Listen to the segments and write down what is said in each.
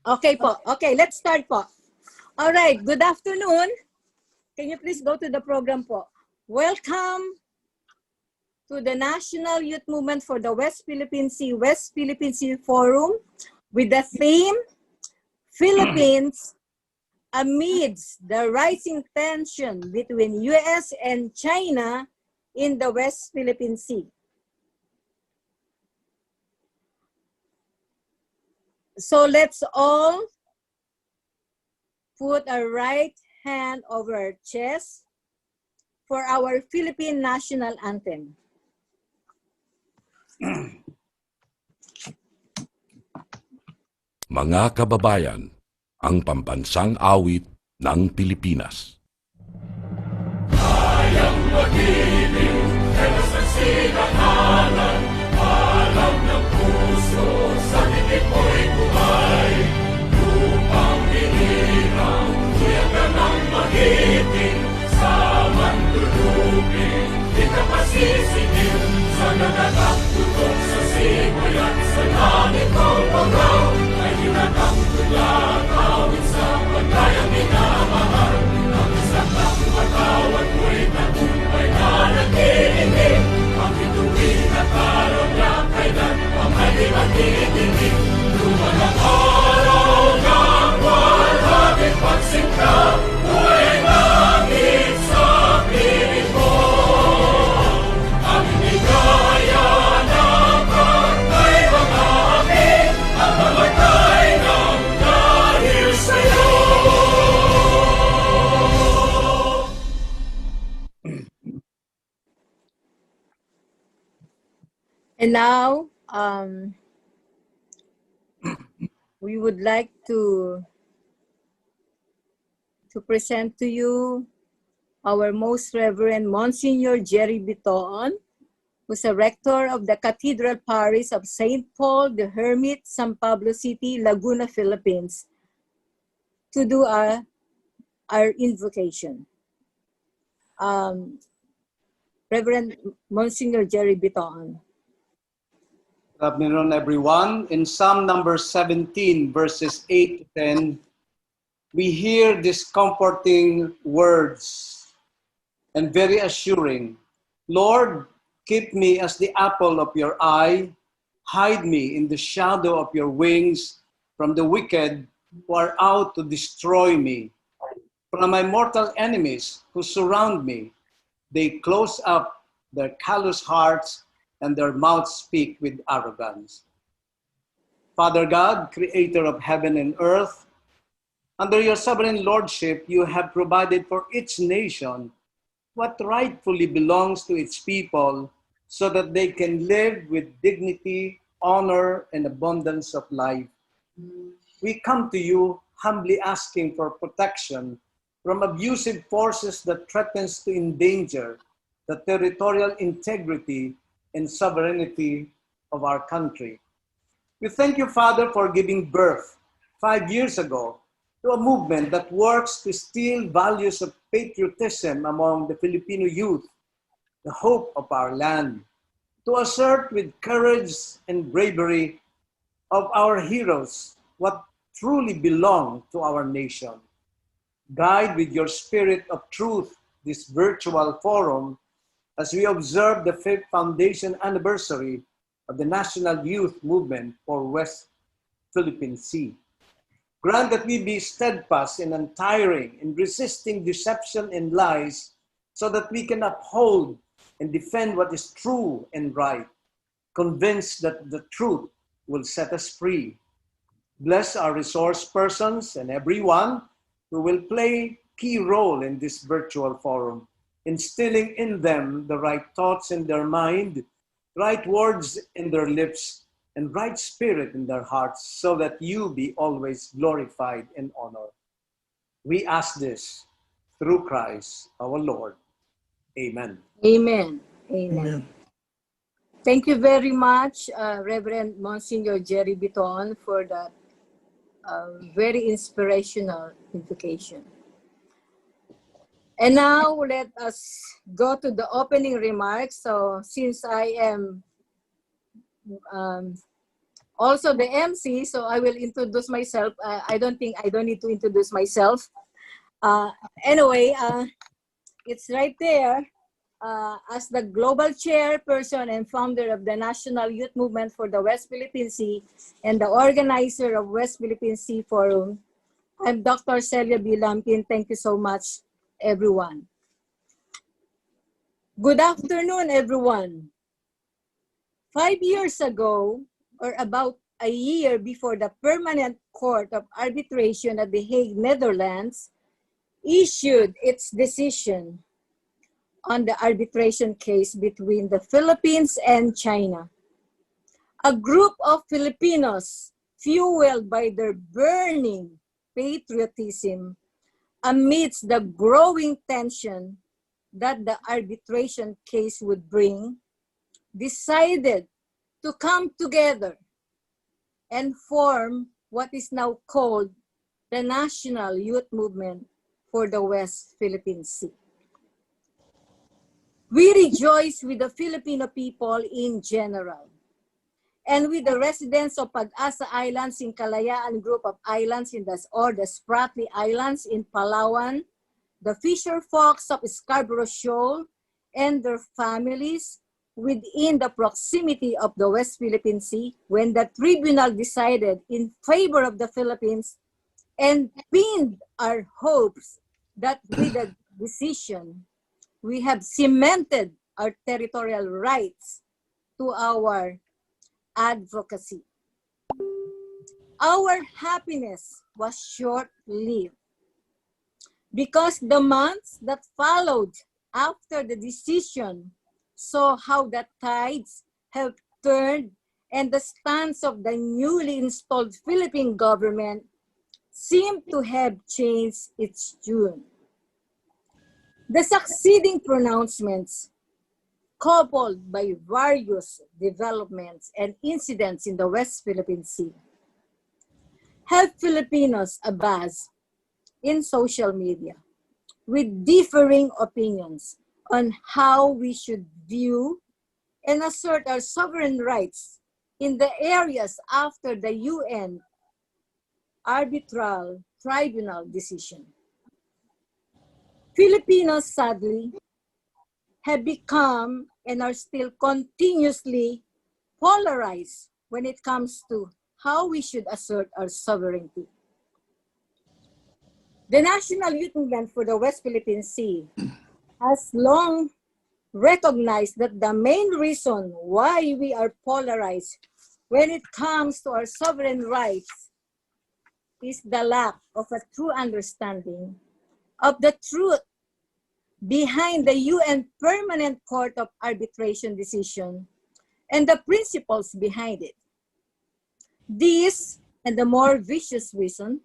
Okay po. Okay, let's start po. All right, good afternoon. Can you please go to the program po? Welcome to the National Youth Movement for the West Philippine Sea Forum with the theme Philippines amidst the rising tension between US and China in the West Philippine Sea. So let's all put our right hand over our chest for our Philippine national anthem. Mga kababayan, ang pambansang awit ng Pilipinas. Kayang mag-ibig, kaya sa sinangalan, alam ng puso, sa dikit mo'y buhay. Lupang hinirang, kuyagan ng magiting, sa mandulupin, di ka pasisingil, sa nagatak tutok sa simoy at sa langit ng pagaw, ay hinatang tulat, awit sa paglayang minamahal, ang isang ng matawad mo'y tagumpay na nag-iinig, ang bituin at araw niya kailan pang ay magdidinig. Lumalang araw ng walhaging pagsinta, buhay langit sa piling mo. Ang inigaya ng pagkaibang amin, ang mamatay ng dahil sa'yo. And now, we would like to present to you our most Reverend Monsignor Jerry Bitoon, who's a rector of the Cathedral Parish of St. Paul the Hermit, San Pablo City, Laguna, Philippines, to do our invocation. Reverend Monsignor Jerry Bitoon. Good afternoon, everyone. In Psalm number 17, verses 8 to 10, we hear these comforting words and very assuring. Lord, keep me as the apple of your eye. Hide me in the shadow of your wings from the wicked who are out to destroy me. From my mortal enemies who surround me, they close up their callous hearts and their mouths speak with arrogance. Father God, creator of heaven and earth, under your sovereign lordship, you have provided for each nation what rightfully belongs to its people so that they can live with dignity, honor, and abundance of life. We come to you humbly asking for protection from abusive forces that threatens to endanger the territorial integrity and sovereignty of our country. We thank you, Father, for giving birth 5 years ago to a movement that works to instill values of patriotism among the Filipino youth, the hope of our land, to assert with courage and bravery of our heroes what truly belong to our nation. Guide with your spirit of truth this virtual forum as we observe the 5th foundation anniversary of the National Youth Movement for West Philippine Sea. Grant that we be steadfast and untiring in resisting deception and lies so that we can uphold and defend what is true and right, convinced that the truth will set us free. Bless our resource persons and everyone who will play key role in this virtual forum, instilling in them the right thoughts in their mind, right words in their lips, and right spirit in their hearts, so that you be always glorified and honored. We ask this through Christ our Lord. Amen. Amen. Amen. Thank you very much, Reverend Monsignor Jerry Bitoon, for that very inspirational invocation. And now let us go to the opening remarks. So since I am also the MC, so I will introduce myself. I don't think I don't need to introduce myself. Anyway, it's right there. As the global chairperson and founder of the National Youth Movement for the West Philippine Sea and the organizer of West Philippine Sea Forum, I'm Dr. Celia B. Lampkin. Thank you so much, everyone. Good afternoon, everyone. 5 years ago, or about a year before the Permanent Court of Arbitration at The Hague, Netherlands, issued its decision on the arbitration case between the Philippines and China. A group of Filipinos, fueled by their burning patriotism, amidst the growing tension that the arbitration case would bring, decided to come together and form what is now called the National Youth Movement for the West Philippine Sea. We rejoice with the Filipino people in general and with the residents of Pag-asa Islands in Kalayaan Group of Islands or the Spratly Islands in Palawan, the fisher folks of Scarborough Shoal and their families within the proximity of the West Philippine Sea when the tribunal decided in favor of the Philippines and pinned our hopes that with the decision, we have cemented our territorial rights to our advocacy. Our happiness was short-lived because the months that followed after the decision saw how the tides have turned and the stance of the newly installed Philippine government seemed to have changed its tune. The succeeding pronouncements, coupled by various developments and incidents in the West Philippine Sea, have Filipinos abuzz in social media with differing opinions on how we should view and assert our sovereign rights in the areas after the UN arbitral tribunal decision. Filipinos, sadly, have become and are still continuously polarized when it comes to how we should assert our sovereignty. The National Youth Movement for the West Philippine Sea has long recognized that the main reason why we are polarized when it comes to our sovereign rights is the lack of a true understanding of the truth behind the UN Permanent Court of Arbitration decision and the principles behind it. This, and the more vicious reason,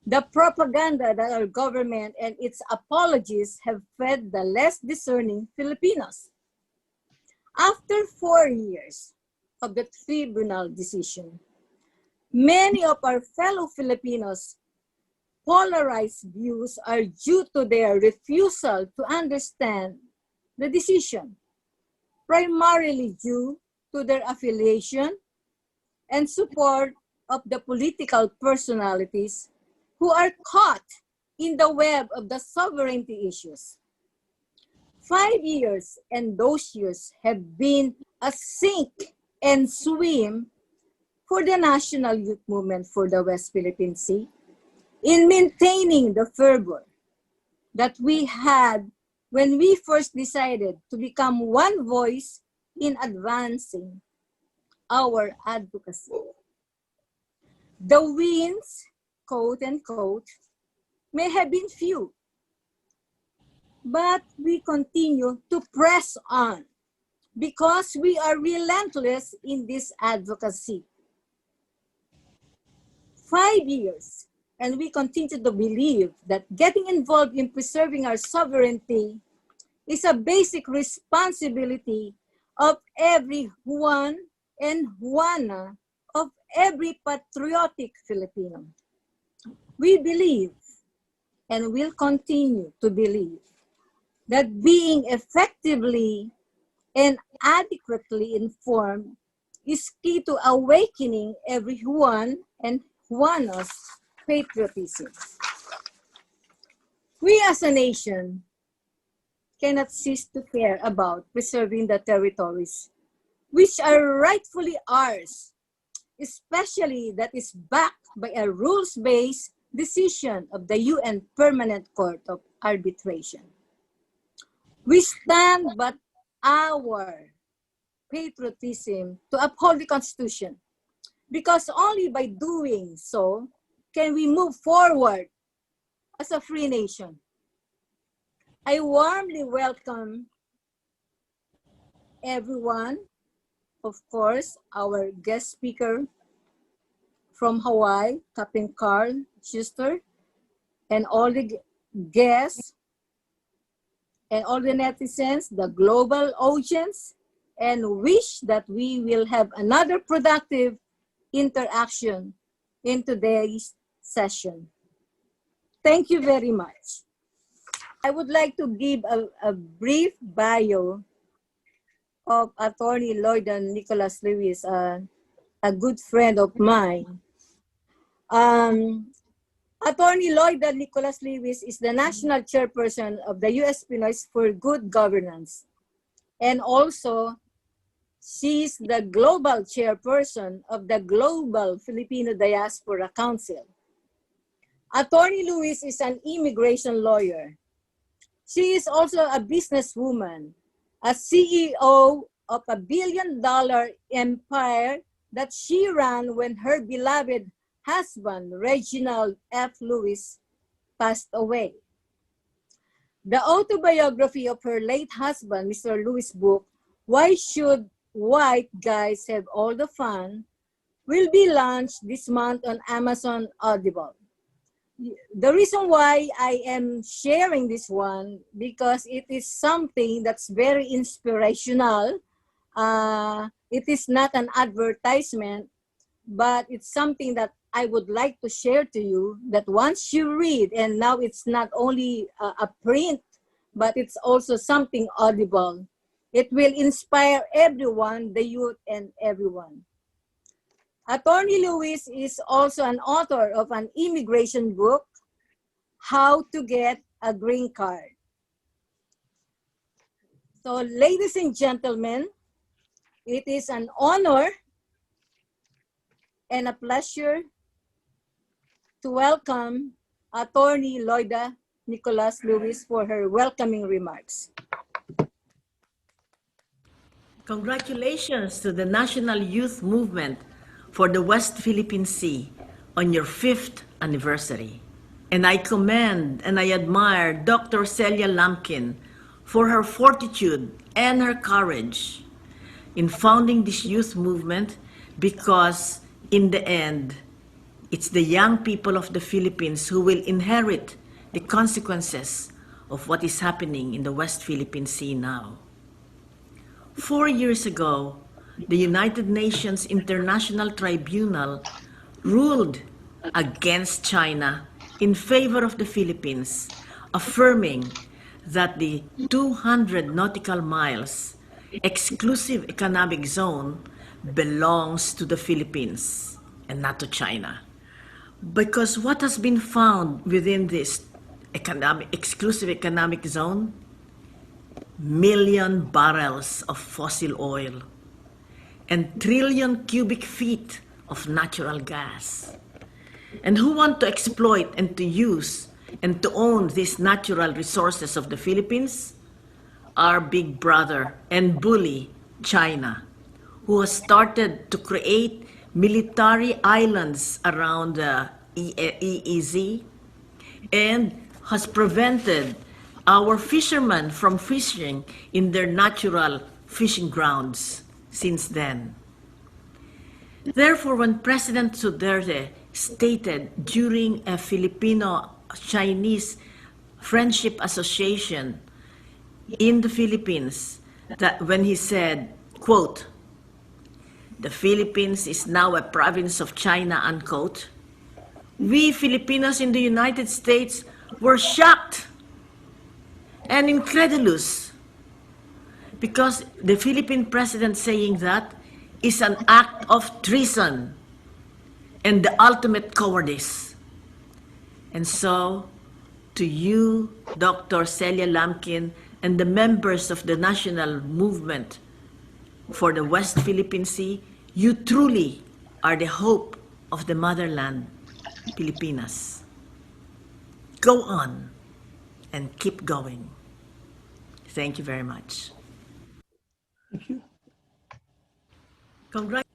the propaganda that our government and its apologists have fed the less discerning Filipinos. After 4 years of the tribunal decision, many of our fellow Filipinos' polarized views are due to their refusal to understand the decision, primarily due to their affiliation and support of the political personalities who are caught in the web of the sovereignty issues. 5 years and those years have been a sink and swim for the National Youth Movement for the West Philippine Sea in maintaining the fervor that we had when we first decided to become one voice in advancing our advocacy. The wins, quote unquote, may have been few, but we continue to press on because we are relentless in this advocacy. 5 years, and we continue to believe that getting involved in preserving our sovereignty is a basic responsibility of every one and juana of every patriotic Filipino. We believe and will continue to believe that being effectively and adequately informed is key to awakening everyone and Juana's patriotism. We as a nation cannot cease to care about preserving the territories which are rightfully ours, especially that is backed by a rules-based decision of the UN Permanent Court of Arbitration. We stand by our patriotism to uphold the Constitution, because only by doing so can we move forward as a free nation. I warmly welcome everyone, of course, our guest speaker from Hawaii, Captain Schuster, and all the guests, and all the netizens, the global audience, and wish that we will have another productive interaction in today's session. Thank you very much. I would like to give a brief bio of Attorney Lloyda Nicholas Lewis, a good friend of mine. Attorney Lloyda Nicholas Lewis is the national chairperson of the U.S. Pinoys for Good Governance. And also, she is the global chairperson of the Global Filipino Diaspora Council. Attorney Lewis is an immigration lawyer. She is also a businesswoman, a CEO of a billion-dollar empire that she ran when her beloved husband, Reginald F. Lewis, passed away. The autobiography of her late husband, Mr. Lewis' book, Why Should White Guys Have All the Fun, will be launched this month on Amazon Audible. The reason why I am sharing this one, because it is something that's very inspirational. It is not an advertisement, but it's something that I would like to share to you, that once you read, and now it's not only a print, but it's also something audible, it will inspire everyone, the youth and everyone. Attorney Lewis is also an author of an immigration book, How to Get a Green Card. So, ladies and gentlemen, it is an honor and a pleasure to welcome Attorney Lloyda Nicholas Lewis for her welcoming remarks. Congratulations to the National Youth Movement for the West Philippine Sea on your 5th anniversary. And I commend and I admire Dr. Celia Lampkin for her fortitude and her courage in founding this youth movement, because in the end, it's the young people of the Philippines who will inherit the consequences of what is happening in the West Philippine Sea now. 4 years ago, the United Nations International Tribunal ruled against China in favor of the Philippines, affirming that the 200 nautical miles exclusive economic zone belongs to the Philippines and not to China. Because what has been found within this exclusive economic zone? Million barrels of fossil oil and trillion cubic feet of natural gas. And who want to exploit and to use and to own these natural resources of the Philippines? Our big brother and bully, China, who has started to create military islands around the EEZ and has prevented our fishermen from fishing in their natural fishing grounds since then. Therefore, when President Duterte stated during a Filipino-Chinese Friendship Association in the Philippines, that when he said, quote, "The Philippines is now a province of China," unquote, we Filipinos in the United States were shocked and incredulous, because the Philippine president saying that is an act of treason and the ultimate cowardice. And so, to you, Dr. Celia Lamkin, and the members of the National Movement for the West Philippine Sea, you truly are the hope of the motherland, Pilipinas. Go on and keep going. Thank you very much. Thank you. Congratulations.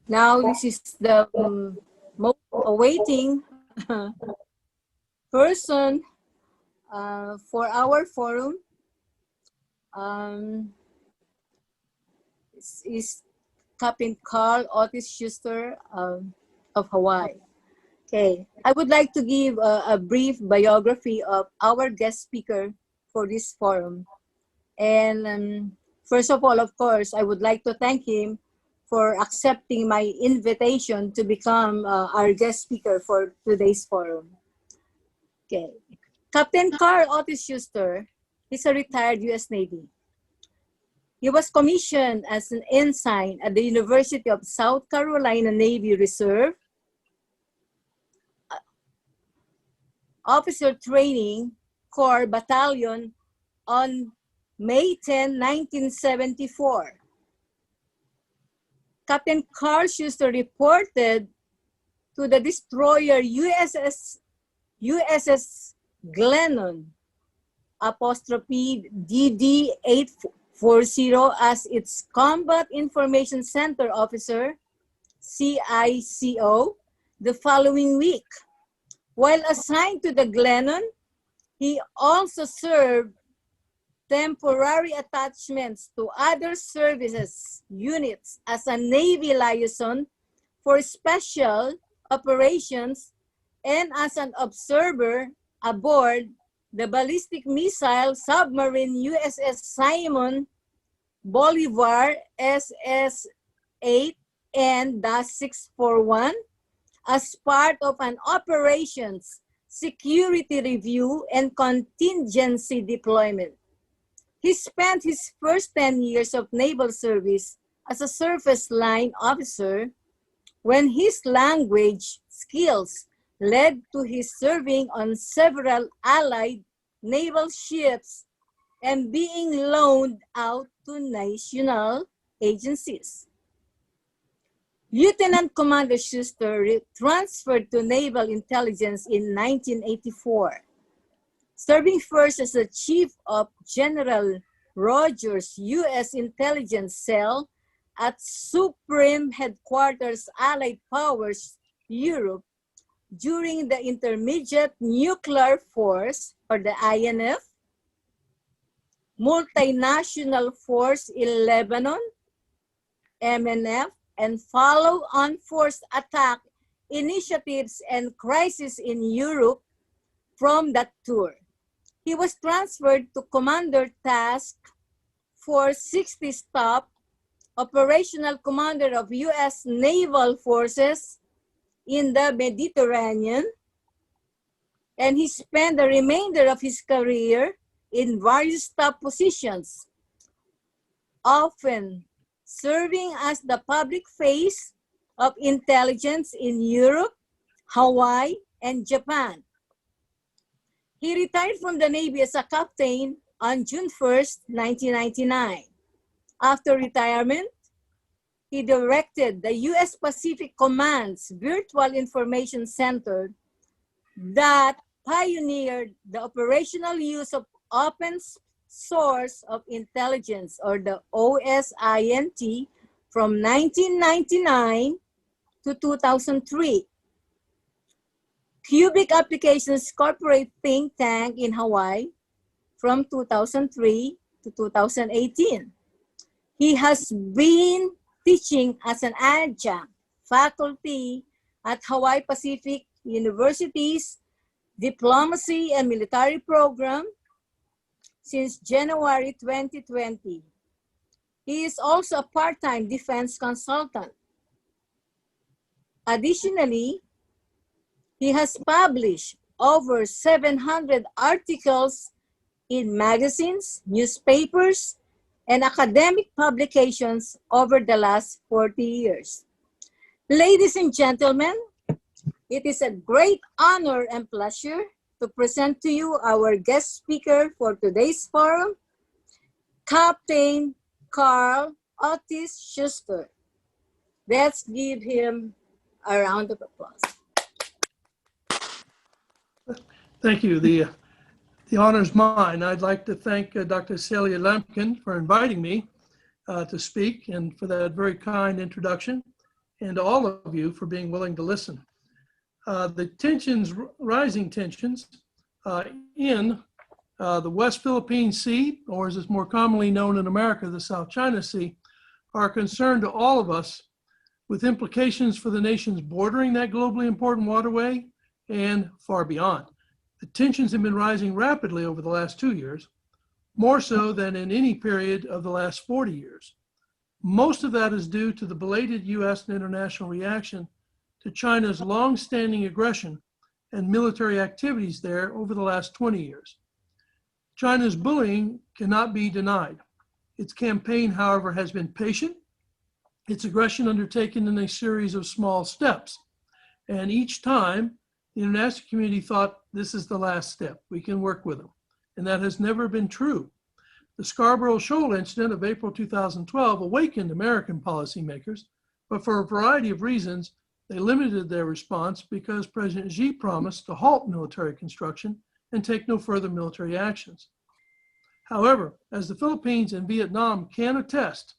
Now this is the most awaiting person for our forum. Is Captain Carl Otis Schuster of Hawaii. Okay, I would like to give a brief biography of our guest speaker for this forum. And first of all, of course, I would like to thank him for accepting my invitation to become our guest speaker for today's forum. Okay, Captain Carl Otis Schuster is a retired U.S. Navy. He was commissioned as an ensign at the University of South Carolina Navy Reserve Officer Training Corps Battalion on May 10, 1974. Captain Carl Schuster reported to the destroyer USS Glennon, apostrophe DD-840 as its Combat Information Center Officer, CICO, the following week. While assigned to the Glennon, he also served temporary attachments to other services units as a Navy liaison for special operations and as an observer aboard the ballistic missile submarine USS Simon Bolivar SS-8 and -641 as part of an operations security review and contingency deployment. He spent his first 10 years of naval service as a surface line officer when his language skills led to his serving on several Allied naval ships and being loaned out to national agencies. Lieutenant Commander Schuster transferred to Naval Intelligence in 1984, serving first as the Chief of General Rogers' U.S. Intelligence Cell at Supreme Headquarters Allied Powers, Europe, during the Intermediate Nuclear Force, or the INF, Multinational Force in Lebanon, MNF, and follow-on force attack initiatives and crisis in Europe from that tour. He was transferred to Commander Task Force 60 Staff, Operational Commander of U.S. Naval Forces in the Mediterranean, and he spent the remainder of his career in various top positions, often serving as the public face of intelligence in Europe, Hawaii, and Japan. He retired from the Navy as a captain on June 1st, 1999. After retirement, he directed the U.S. Pacific Command's Virtual Information Center that pioneered the operational use of open source of intelligence, or the OSINT, from 1999 to 2003. Cubic Applications Corporate think tank in Hawaii from 2003 to 2018. He has been teaching as an adjunct faculty at Hawaii Pacific University's Diplomacy and Military Program since January 2020. He is also a part-time defense consultant. Additionally, He has published over 700 articles in magazines, newspapers, and academic publications over the last 40 years. Ladies and gentlemen, it is a great honor and pleasure to present to you our guest speaker for today's forum, Captain Carl Otis Schuster. Let's give him a round of applause. Thank you. The honor is mine. I'd like to thank Dr. Celia Lampkin for inviting me to speak and for that very kind introduction, and to all of you for being willing to listen. The rising tensions in the West Philippine Sea, or as it's more commonly known in America, the South China Sea, are a concern to all of us, with implications for the nations bordering that globally important waterway and far beyond. The tensions have been rising rapidly over the last 2 years, more so than in any period of the last 40 years. Most of that is due to the belated US and international reaction to China's long-standing aggression and military activities there over the last 20 years. China's bullying cannot be denied. Its campaign, however, has been patient, its aggression undertaken in a series of small steps. And each time, the international community thought this is the last step. We can work with them. And that has never been true. The Scarborough Shoal incident of April 2012 awakened American policymakers, but for a variety of reasons, they limited their response because President Xi promised to halt military construction and take no further military actions. However, as the Philippines and Vietnam can attest,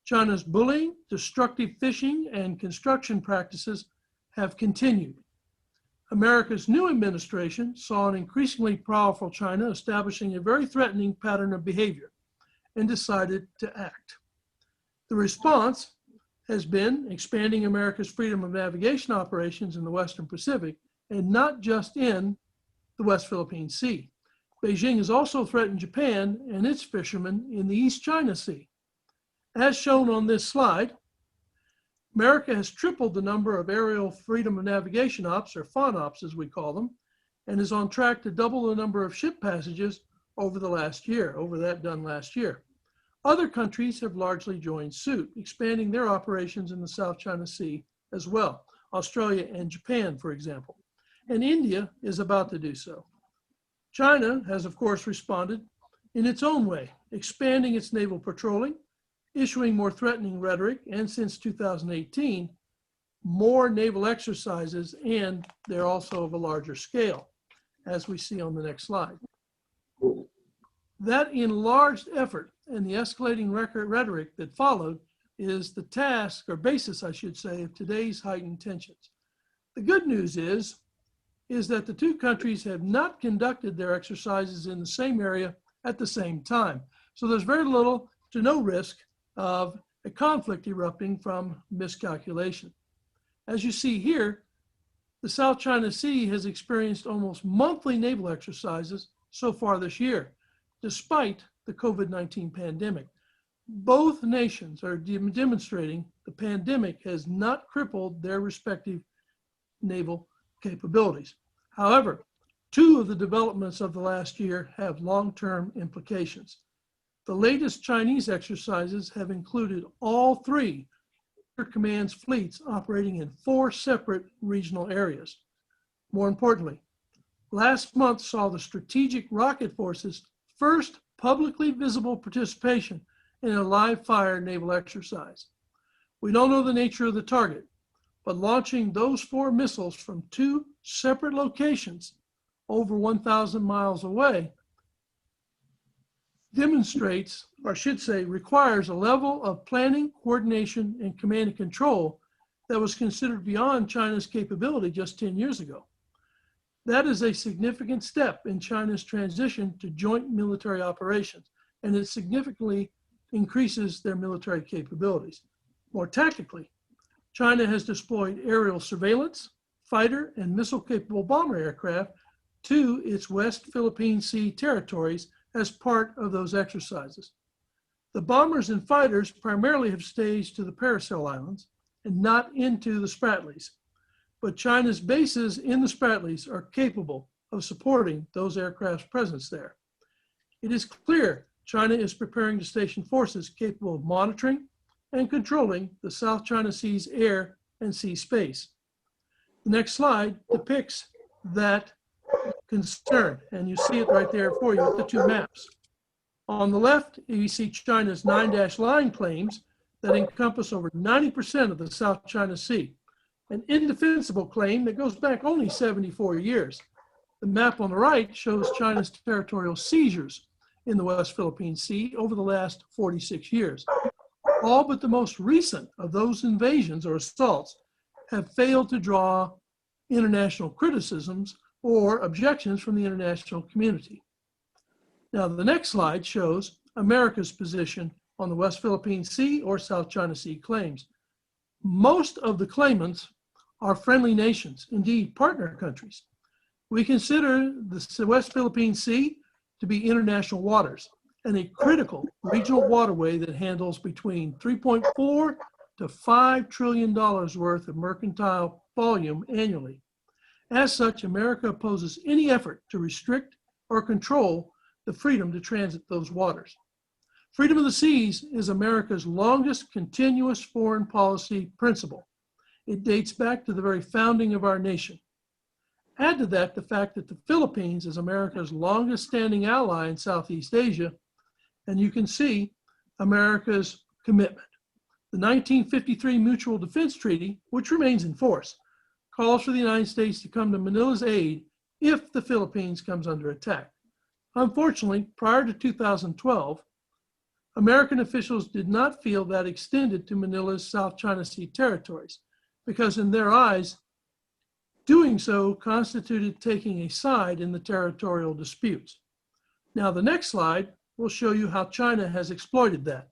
China's bullying, destructive fishing, and construction practices have continued. America's new administration saw an increasingly powerful China establishing a very threatening pattern of behavior and decided to act. The response has been expanding America's freedom of navigation operations in the Western Pacific, and not just in the West Philippine Sea. Beijing has also threatened Japan and its fishermen in the East China Sea. As shown on this slide, America has tripled the number of aerial freedom of navigation ops, or FONOPs as we call them, and is on track to double the number of ship passages over that done last year. Other countries have largely joined suit, expanding their operations in the South China Sea as well, Australia and Japan, for example. And India is about to do so. China has, of course, responded in its own way, expanding its naval patrolling, issuing more threatening rhetoric, and since 2018, more naval exercises, and they're also of a larger scale, as we see on the next slide. That enlarged effort and the escalating rhetoric that followed is the task, or basis, I should say, of today's heightened tensions. The good news is that the two countries have not conducted their exercises in the same area at the same time. So there's very little to no risk of a conflict erupting from miscalculation. As you see here, the South China Sea has experienced almost monthly naval exercises so far this year, despite the COVID-19 pandemic. Both nations are demonstrating the pandemic has not crippled their respective naval capabilities. However, two of the developments of the last year have long-term implications. The latest Chinese exercises have included all three Air Command's fleets operating in 4 separate regional areas. More importantly, last month saw the Strategic Rocket Force's first publicly visible participation in a live-fire naval exercise. We don't know the nature of the target, but launching those 4 missiles from 2 separate locations over 1,000 miles away demonstrates, or I should say, requires a level of planning, coordination, and command and control that was considered beyond China's capability just 10 years ago. That is a significant step in China's transition to joint military operations, and it significantly increases their military capabilities. More tactically, China has deployed aerial surveillance, fighter, and missile-capable bomber aircraft to its West Philippine Sea territories as part of those exercises. The bombers and fighters primarily have staged to the Paracel Islands and not into the Spratlys. but China's bases in the Spratlys are capable of supporting those aircraft's presence there. It is clear China is preparing to station forces capable of monitoring and controlling the South China Sea's air and sea space. The next slide depicts that concern, and you see it right there for you with the two maps. On the left, you see China's 9-dash line claims that encompass over 90% of the South China Sea, an indefensible claim that goes back only 74 years. The map on the right shows China's territorial seizures in the West Philippine Sea over the last 46 years. All but the most recent of those invasions or assaults have failed to draw international criticisms or objections from the international community. Now, the next slide shows America's position on the West Philippine Sea or South China Sea claims. Most of the claimants are friendly nations, indeed partner countries. We consider the West Philippine Sea to be international waters and a critical regional waterway that handles between $3.4 to $5 trillion worth of mercantile volume annually. As such, America opposes any effort to restrict or control the freedom to transit those waters. Freedom of the seas is America's longest continuous foreign policy principle. It dates back to the very founding of our nation. Add to that the fact that the Philippines is America's longest standing ally in Southeast Asia, and you can see America's commitment. The 1953 Mutual Defense Treaty, which remains in force, calls for the United States to come to Manila's aid if the Philippines comes under attack. Unfortunately, prior to 2012, American officials did not feel that extended to Manila's South China Sea territories, because in their eyes, doing so constituted taking a side in the territorial disputes. Now, the next slide will show you how China has exploited that.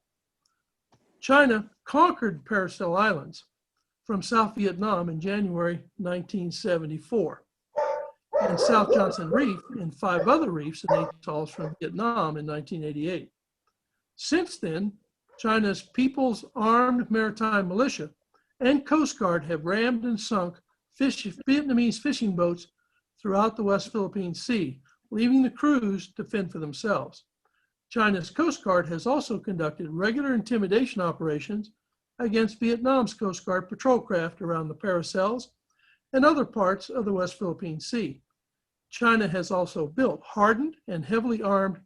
China conquered Paracel Islands from South Vietnam in January 1974, and South Johnson Reef and 5 other reefs and atolls from Vietnam in 1988. Since then, China's People's Armed Maritime Militia and Coast Guard have rammed and sunk Vietnamese fishing boats throughout the West Philippine Sea, leaving the crews to fend for themselves. China's Coast Guard has also conducted regular intimidation operations against Vietnam's Coast Guard patrol craft around the Paracels and other parts of the West Philippine Sea. China has also built hardened and heavily armed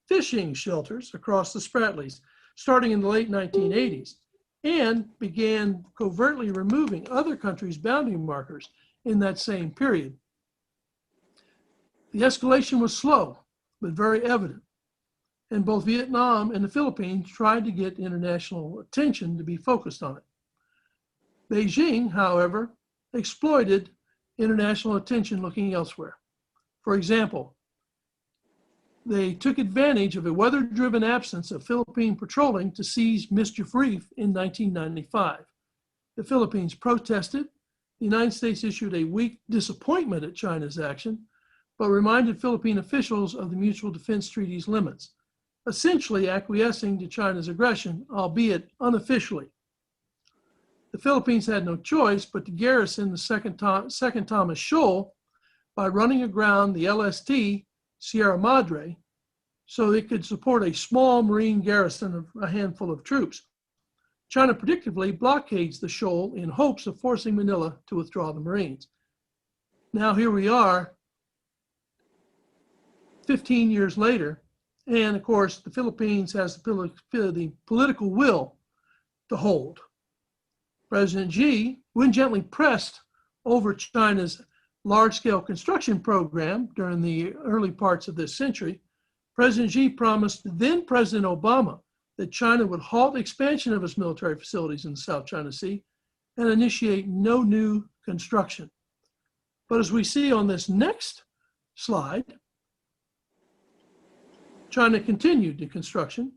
fishing shelters across the Spratlys, starting in the late 1980s, and began covertly removing other countries' boundary markers in that same period. The escalation was slow, but very evident, and both Vietnam and the Philippines tried to get international attention to be focused on it. Beijing, however, exploited international attention looking elsewhere. For example, they took advantage of a weather-driven absence of Philippine patrolling to seize Mischief Reef in 1995. The Philippines protested. The United States issued a weak disappointment at China's action, but reminded Philippine officials of the Mutual Defense Treaty's limits, essentially acquiescing to China's aggression, albeit unofficially. The Philippines had no choice but to garrison the Second Thomas Shoal by running aground the LST Sierra Madre so it could support a small marine garrison of a handful of troops. China predictably blockades the shoal in hopes of forcing Manila to withdraw the Marines. Now here we are, 15 years later, and of course the Philippines has the political will to hold. President Xi, when gently pressed over China's large-scale construction program during the early parts of this century, President Xi promised then President Obama that China would halt expansion of its military facilities in the South China Sea and initiate no new construction. But as we see on this next slide, China continued the construction,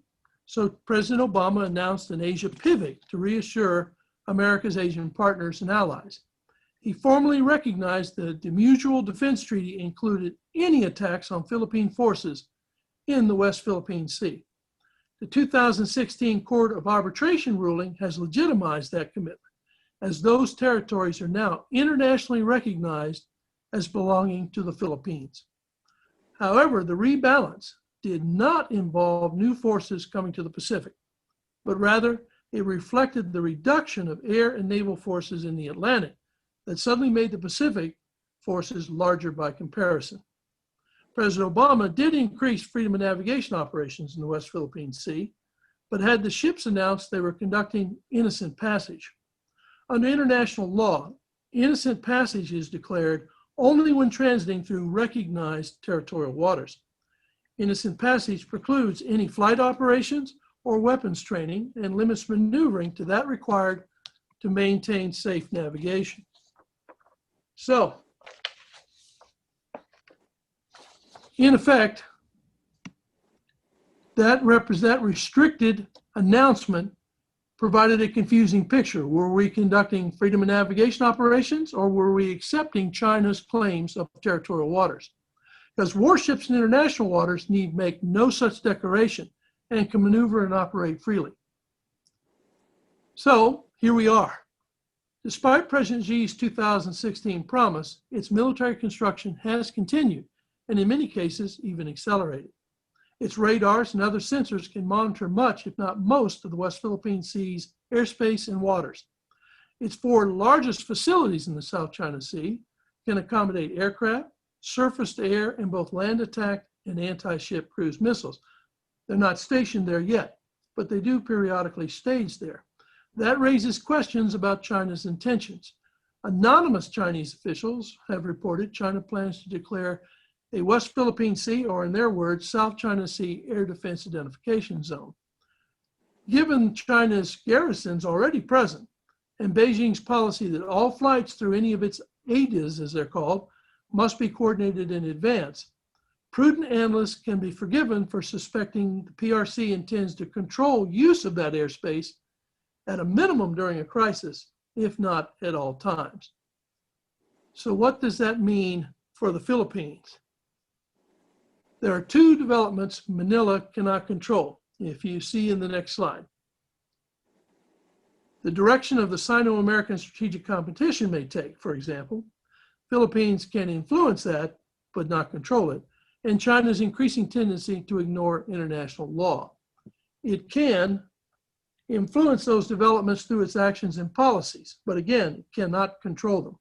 so President Obama announced an Asia pivot to reassure America's Asian partners and allies. He formally recognized that the Mutual Defense Treaty included any attacks on Philippine forces in the West Philippine Sea. The 2016 Court of Arbitration ruling has legitimized that commitment, as those territories are now internationally recognized as belonging to the Philippines. However, the rebalance did not involve new forces coming to the Pacific, but rather it reflected the reduction of air and naval forces in the Atlantic that suddenly made the Pacific forces larger by comparison. President Obama did increase freedom of navigation operations in the West Philippine Sea, but had the ships announced they were conducting innocent passage. Under international law, innocent passage is declared only when transiting through recognized territorial waters. Innocent passage precludes any flight operations or weapons training and limits maneuvering to that required to maintain safe navigation. So, in effect, that restricted announcement provided a confusing picture. Were we conducting freedom of navigation operations, or were we accepting China's claims of territorial waters? Because warships in international waters need make no such declaration and can maneuver and operate freely. So here we are. Despite President Xi's 2016 promise, its military construction has continued, and in many cases even accelerated. Its radars and other sensors can monitor much, if not most, of the West Philippine Sea's airspace and waters. Its 4 largest facilities in the South China Sea can accommodate aircraft, surface-to-air, and both land attack and anti-ship cruise missiles. They're not stationed there yet, but they do periodically stage there. That raises questions about China's intentions. Anonymous Chinese officials have reported China plans to declare a West Philippine Sea, or in their words, South China Sea Air Defense Identification Zone. Given China's garrisons already present and Beijing's policy that all flights through any of its ADIs, as they're called, must be coordinated in advance, prudent analysts can be forgiven for suspecting the PRC intends to control use of that airspace at a minimum during a crisis, if not at all times. So what does that mean for the Philippines? There are 2 developments Manila cannot control, if you see in the next slide. The direction of the Sino-American strategic competition may take, for example. Philippines can influence that, but not control it, and China's increasing tendency to ignore international law. It can influence those developments through its actions and policies, but again, it cannot control them.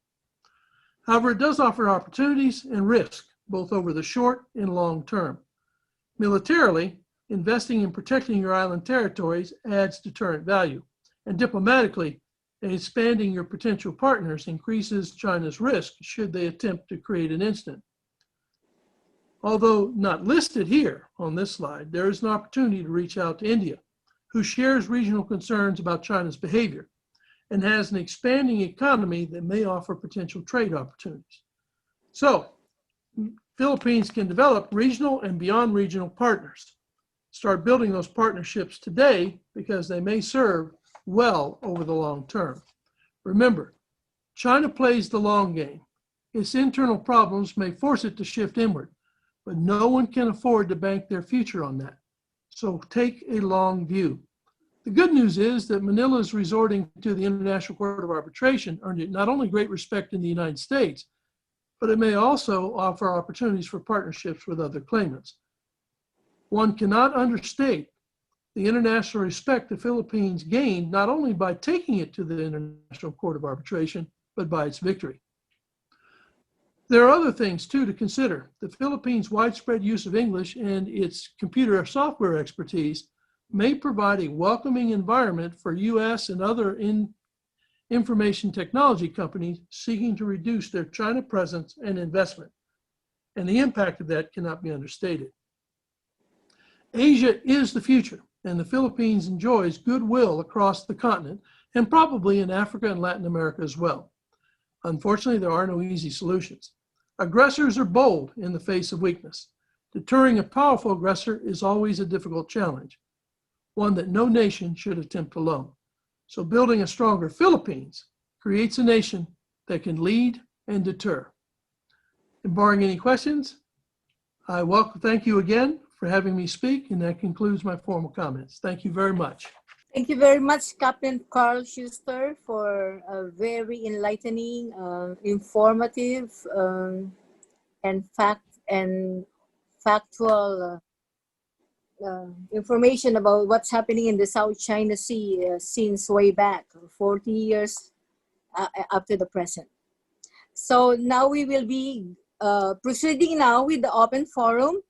However, it does offer opportunities and risk, both over the short and long term. Militarily, investing in protecting your island territories adds deterrent value, and diplomatically, expanding your potential partners increases China's risk should they attempt to create an incident. Although not listed here on this slide, there is an opportunity to reach out to India, who shares regional concerns about China's behavior and has an expanding economy that may offer potential trade opportunities. So, Philippines can develop regional and beyond regional partners. Start building those partnerships today because they may serve well over the long term. Remember, China plays the long game. Its internal problems may force it to shift inward, but no one can afford to bank their future on that. So take a long view. The good news is that Manila's resorting to the International Court of Arbitration earned it not only great respect in the United States, but it may also offer opportunities for partnerships with other claimants. One cannot understate the international respect the Philippines gained not only by taking it to the International Court of Arbitration, but by its victory. There are other things too to consider. The Philippines' widespread use of English and its computer software expertise may provide a welcoming environment for US and other information technology companies seeking to reduce their China presence and investment. And the impact of that cannot be understated. Asia is the future, and the Philippines enjoys goodwill across the continent and probably in Africa and Latin America as well. Unfortunately, there are no easy solutions. Aggressors are bold in the face of weakness. Deterring a powerful aggressor is always a difficult challenge, one that no nation should attempt alone. So building a stronger Philippines creates a nation that can lead and deter. And barring any questions, I thank you again for having me speak, and that concludes my formal comments. Thank you very much. Thank you very much, Captain Carl Schuster, for a very enlightening, informative, and factual information about what's happening in the South China Sea since way back 40 years up to the present. So now we will be proceeding now with the open forum.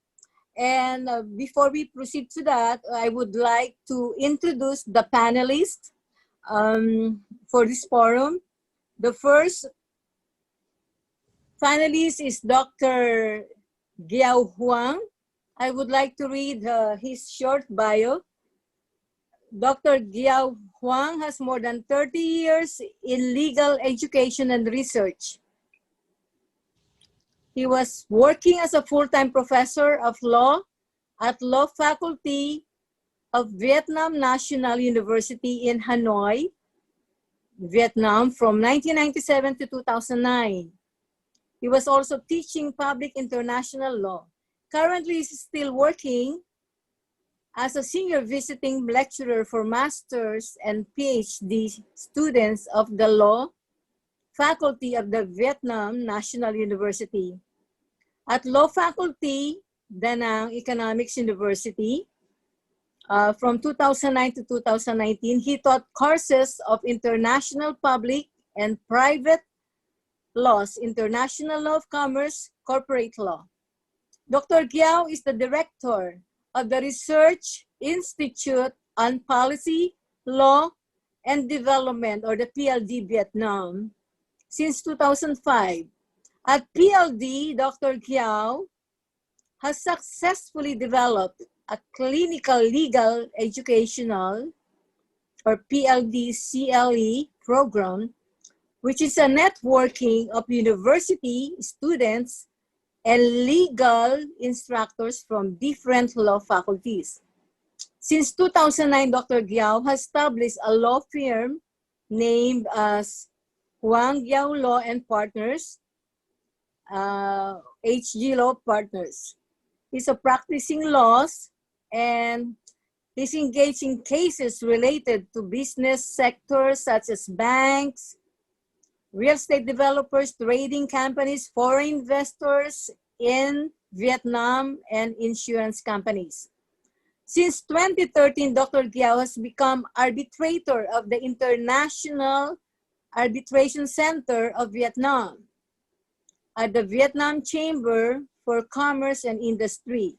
And before we proceed to that, I would like to introduce the panelists for this forum. The first panelist is Dr. Giao Huang. I would like to read his short bio. Dr. Giao Huang has more than 30 years in legal education and research. He was working as a full-time professor of law at Law Faculty of Vietnam National University in Hanoi, Vietnam from 1997 to 2009. He was also teaching public international law. Currently, he's still working as a senior visiting lecturer for master's and PhD students of the law faculty of the Vietnam National University. At Law Faculty, Da Nang Economics University, from 2009 to 2019, he taught courses of international public and private laws, international law of commerce, corporate law. Dr. Giao is the director of the Research Institute on Policy, Law, and Development, or the PLD Vietnam, since 2005. At PLD, Dr. Giao has successfully developed a clinical legal educational, or PLD CLE program, which is a networking of university students and legal instructors from different law faculties. Since 2009, Dr. Giao has established a law firm named as Huang Giao Law and Partners, HG Law Partners. He's a practicing laws and he's engaged in cases related to business sectors such as banks, real estate developers, trading companies, foreign investors in Vietnam, and insurance companies. Since 2013, Dr. Giao has become arbitrator of the International Arbitration Center of Vietnam at the Vietnam Chamber for Commerce and Industry.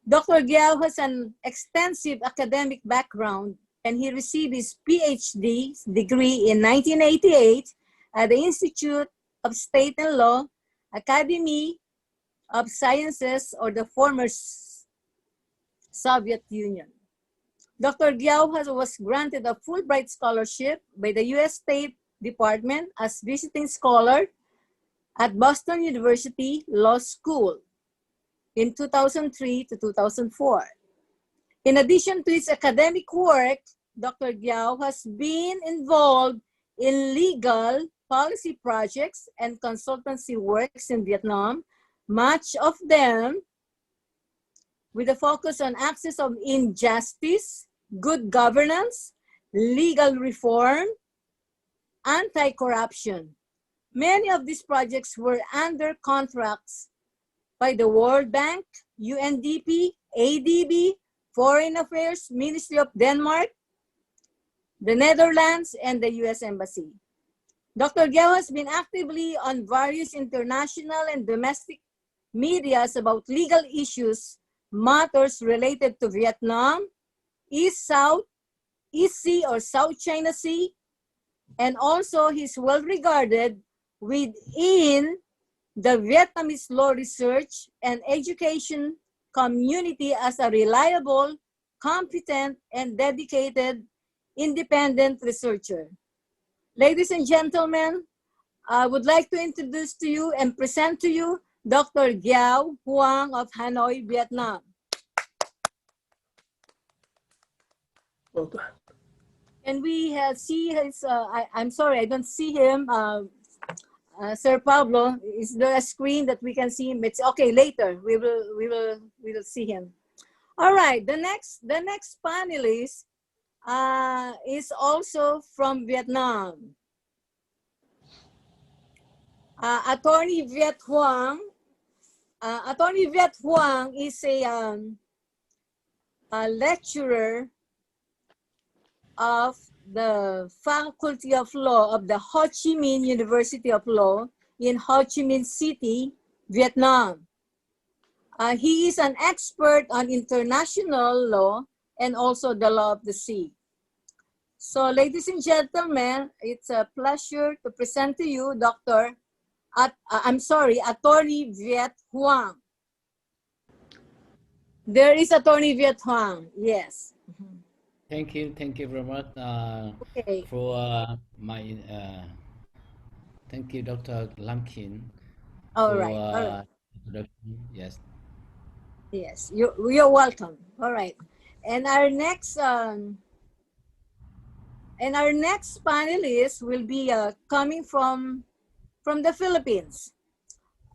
Dr. Giao has an extensive academic background, and he received his PhD degree in 1988 at the Institute of State and Law, Academy of Sciences, or the former Soviet Union. Dr. Giao was granted a Fulbright Scholarship by the U.S. State Department as visiting scholar at Boston University Law School in 2003 to 2004. In addition to his academic work, Dr. Giao has been involved in legal policy projects and consultancy works in Vietnam, much of them with a focus on access of injustice, good governance, legal reform, anti-corruption. Many of these projects were under contracts by the World Bank, UNDP, ADB, Foreign Affairs, Ministry of Denmark, the Netherlands, and the U.S. Embassy. Dr. Giao has been actively on various international and domestic medias about legal issues, matters related to Vietnam, East-South, East Sea or South China Sea, and also he's well regarded within the Vietnamese law research and education community as a reliable, competent, and dedicated independent researcher. Ladies and gentlemen, I would like to introduce to you and present to you Dr. Giao Huang of Hanoi, Vietnam. Well done. And we see his, I'm sorry, I don't see him. Sir Pablo, is there a screen that we can see him? It's okay, later we will see him. All right, the next panelist is also from Vietnam. Attorney Viet Huang. Attorney Viet Huang is a lecturer of the Faculty of Law of the Ho Chi Minh University of Law in Ho Chi Minh City, Vietnam. He is an expert on international law and also the law of the sea. So, ladies and gentlemen, it's a pleasure to present to you Attorney Viet Huang. There is Attorney Viet Huang, yes. Thank you very much Okay. for thank you, Dr. Lamkin, All for right. introduction. Yes. Yes, you're welcome. All right. And our next panelist will be coming from the Philippines.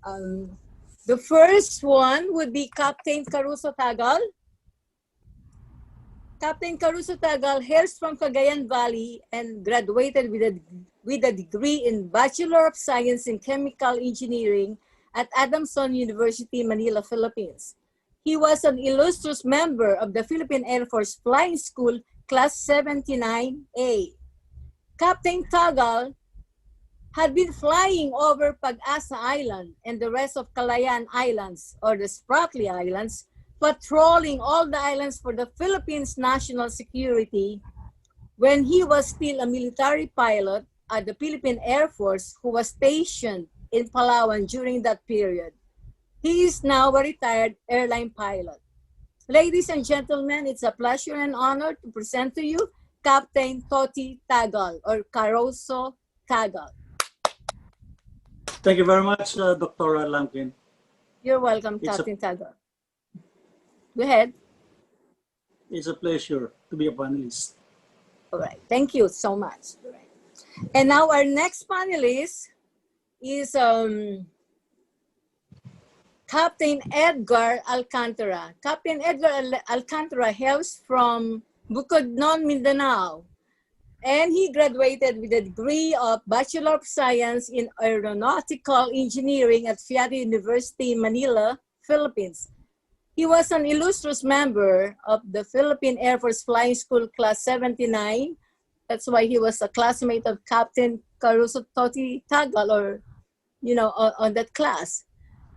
The first one would be Captain Caruso Tagal. Captain Caruso Tagal hails from Cagayan Valley and graduated with a degree in Bachelor of Science in Chemical Engineering at Adamson University, Manila, Philippines. He was an illustrious member of the Philippine Air Force Flying School, Class 79A. Captain Tagal had been flying over Pag-asa Island and the rest of Calayan Islands, or the Spratly Islands, patrolling all the islands for the Philippines' national security when he was still a military pilot at the Philippine Air Force who was stationed in Palawan during that period. He is now a retired airline pilot. Ladies and gentlemen, it's a pleasure and honor to present to you Captain Toti Tagal, or Caruso Tagal. Thank you very much, Dr. Lamkin. You're welcome, It's a- Captain Tagal. Go ahead. It's a pleasure to be a panelist. All right, thank you so much. All right. And now our next panelist is Captain Edgar Alcantara. Captain Edgar Alcantara hails from Bukidnon, Mindanao, and he graduated with a degree of Bachelor of Science in Aeronautical Engineering at Fiat University, Manila, Philippines. He was an illustrious member of the Philippine Air Force Flying School Class 79. That's why he was a classmate of Captain Caruso Toti Tagal, or, on that class.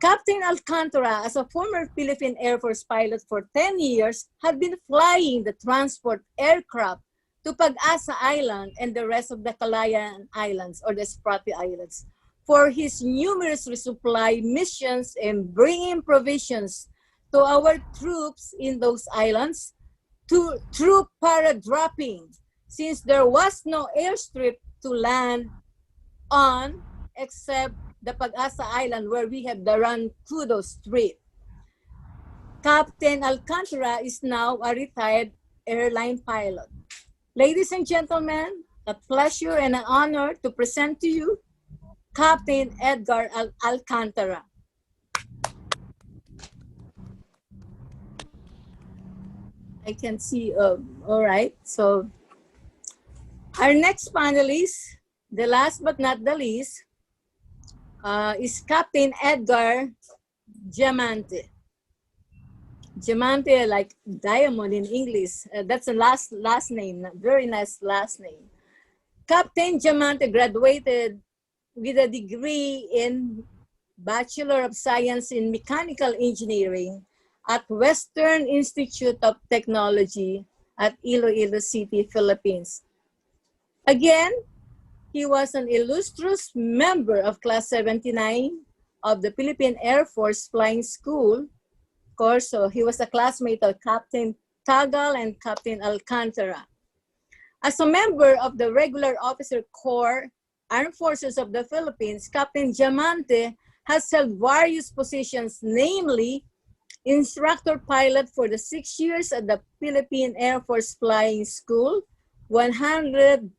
Captain Alcantara, as a former Philippine Air Force pilot for 10 years, had been flying the transport aircraft to Pag-asa Island and the rest of the Calayan Islands, or the Spratly Islands, for his numerous resupply missions and bringing provisions to our troops in those islands through para-dropping, since there was no airstrip to land on except the Pag-asa Island, where we have the Run Kudo Strip. Captain Alcantara is now a retired airline pilot. Ladies and gentlemen, a pleasure and an honor to present to you Captain Edgar Alcantara. I can see, all right. So our next panelist, the last but not the least, is Captain Edgar Diamante. Diamante, like diamond in English. That's a last name, very nice last name. Captain Diamante graduated with a degree in Bachelor of Science in Mechanical Engineering at Western Institute of Technology at Iloilo City, Philippines. Again, he was an illustrious member of Class 79 of the Philippine Air Force Flying School. Of course, so he was a classmate of Captain Tagal and Captain Alcantara. As a member of the Regular Officer Corps, Armed Forces of the Philippines, Captain Diamante has held various positions, namely instructor pilot for the 6 years at the Philippine Air Force Flying School, 100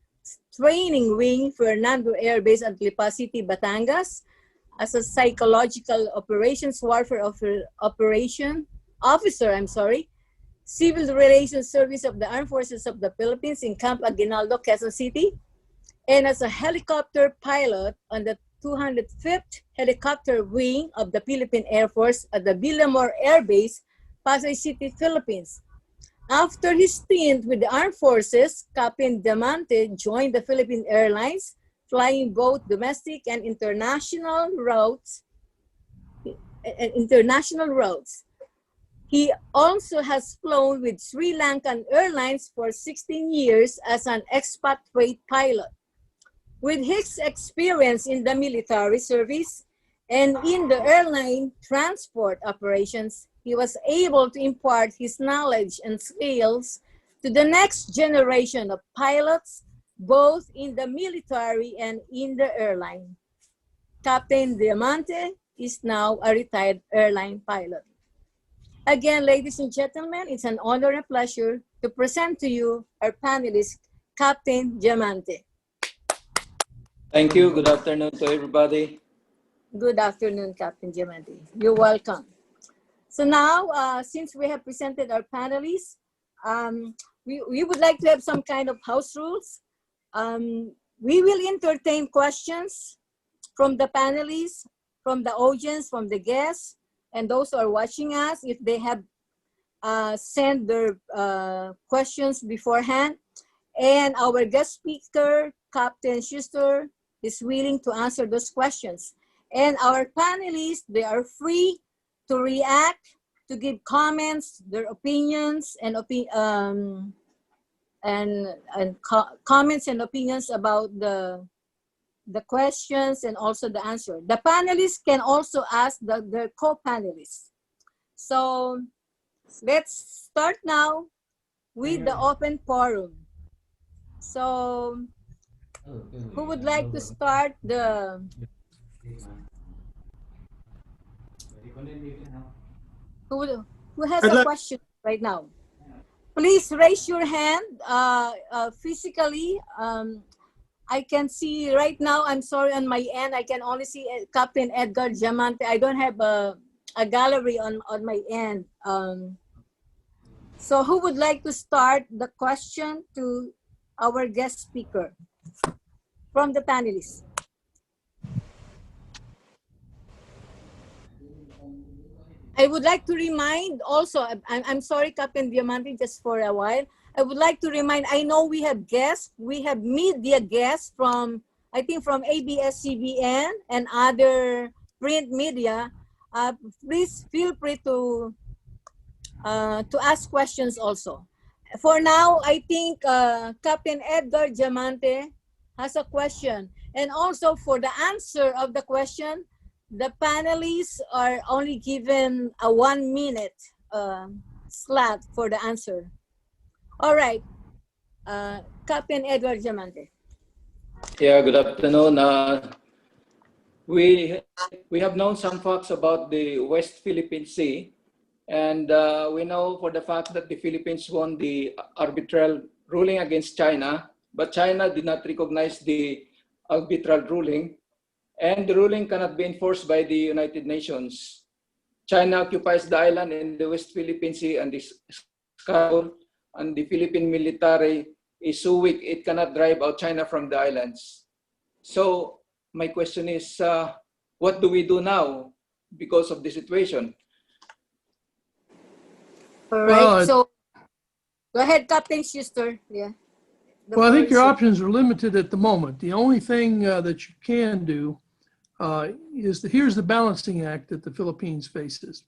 Training Wing Fernando Air Base at Lipa City, Batangas, as a psychological operations warfare officer, Civil Relations Service of the Armed Forces of the Philippines in Camp Aguinaldo, Quezon City, and as a helicopter pilot on the 205th Helicopter Wing of the Philippine Air Force at the Villamor Air Base, Pasay City, Philippines. After his stint with the armed forces, Captain Diamante joined the Philippine Airlines, flying both domestic and international routes. He also has flown with Sri Lankan Airlines for 16 years as an expatriate pilot. With his experience in the military service and in the airline transport operations, he was able to impart his knowledge and skills to the next generation of pilots, both in the military and in the airline. Captain Diamante is now a retired airline pilot. Again, ladies and gentlemen, it's an honor and pleasure to present to you our panelist, Captain Diamante. Thank you. Good afternoon to everybody. Good afternoon, Captain Diamante. You're welcome. So now, since we have presented our panelists, we would like to have some kind of house rules. We will entertain questions from the panelists, from the audience, from the guests, and those who are watching us, if they have sent their questions beforehand. And our guest speaker, Captain Schuster, is willing to answer those questions. And our panelists, they are free to react, to give comments, their opinions, and comments and opinions about the questions and also the answer. The panelists can also ask their co-panelists. So let's start now with the open forum. So who would like to start the... Who has a question right now? Please raise your hand physically. I can see right now, I'm sorry, on my end, I can only see Captain Edgar Diamante. I don't have a gallery on my end. So who would like to start the question to our guest speaker from the panelists? I would like to remind also, I'm sorry, Captain Diamante, just for a while. I would like to remind, I know we have guests, we have media guests from, I think from ABS-CBN and other print media. Please feel free to ask questions also. For now, I think Captain Edgar Diamante has a question. And also for the answer of the question, the panelists are only given a 1 minute slot for the answer. All right, Captain Edward Diamante. Yeah, good afternoon. We have known some facts about the West Philippine Sea, and we know for the fact that the Philippines won the arbitral ruling against China, but China did not recognize the arbitral ruling, and the ruling cannot be enforced by the United Nations. China occupies the island in the West Philippine Sea and this sky, and the Philippine military is so weak it cannot drive out China from the islands. So my question is, what do we do now because of the situation? All right, so go ahead, Captain Schuster. Yeah. Well, I think your options are limited at the moment. The only thing that you can do is here's the balancing act that the Philippines faces.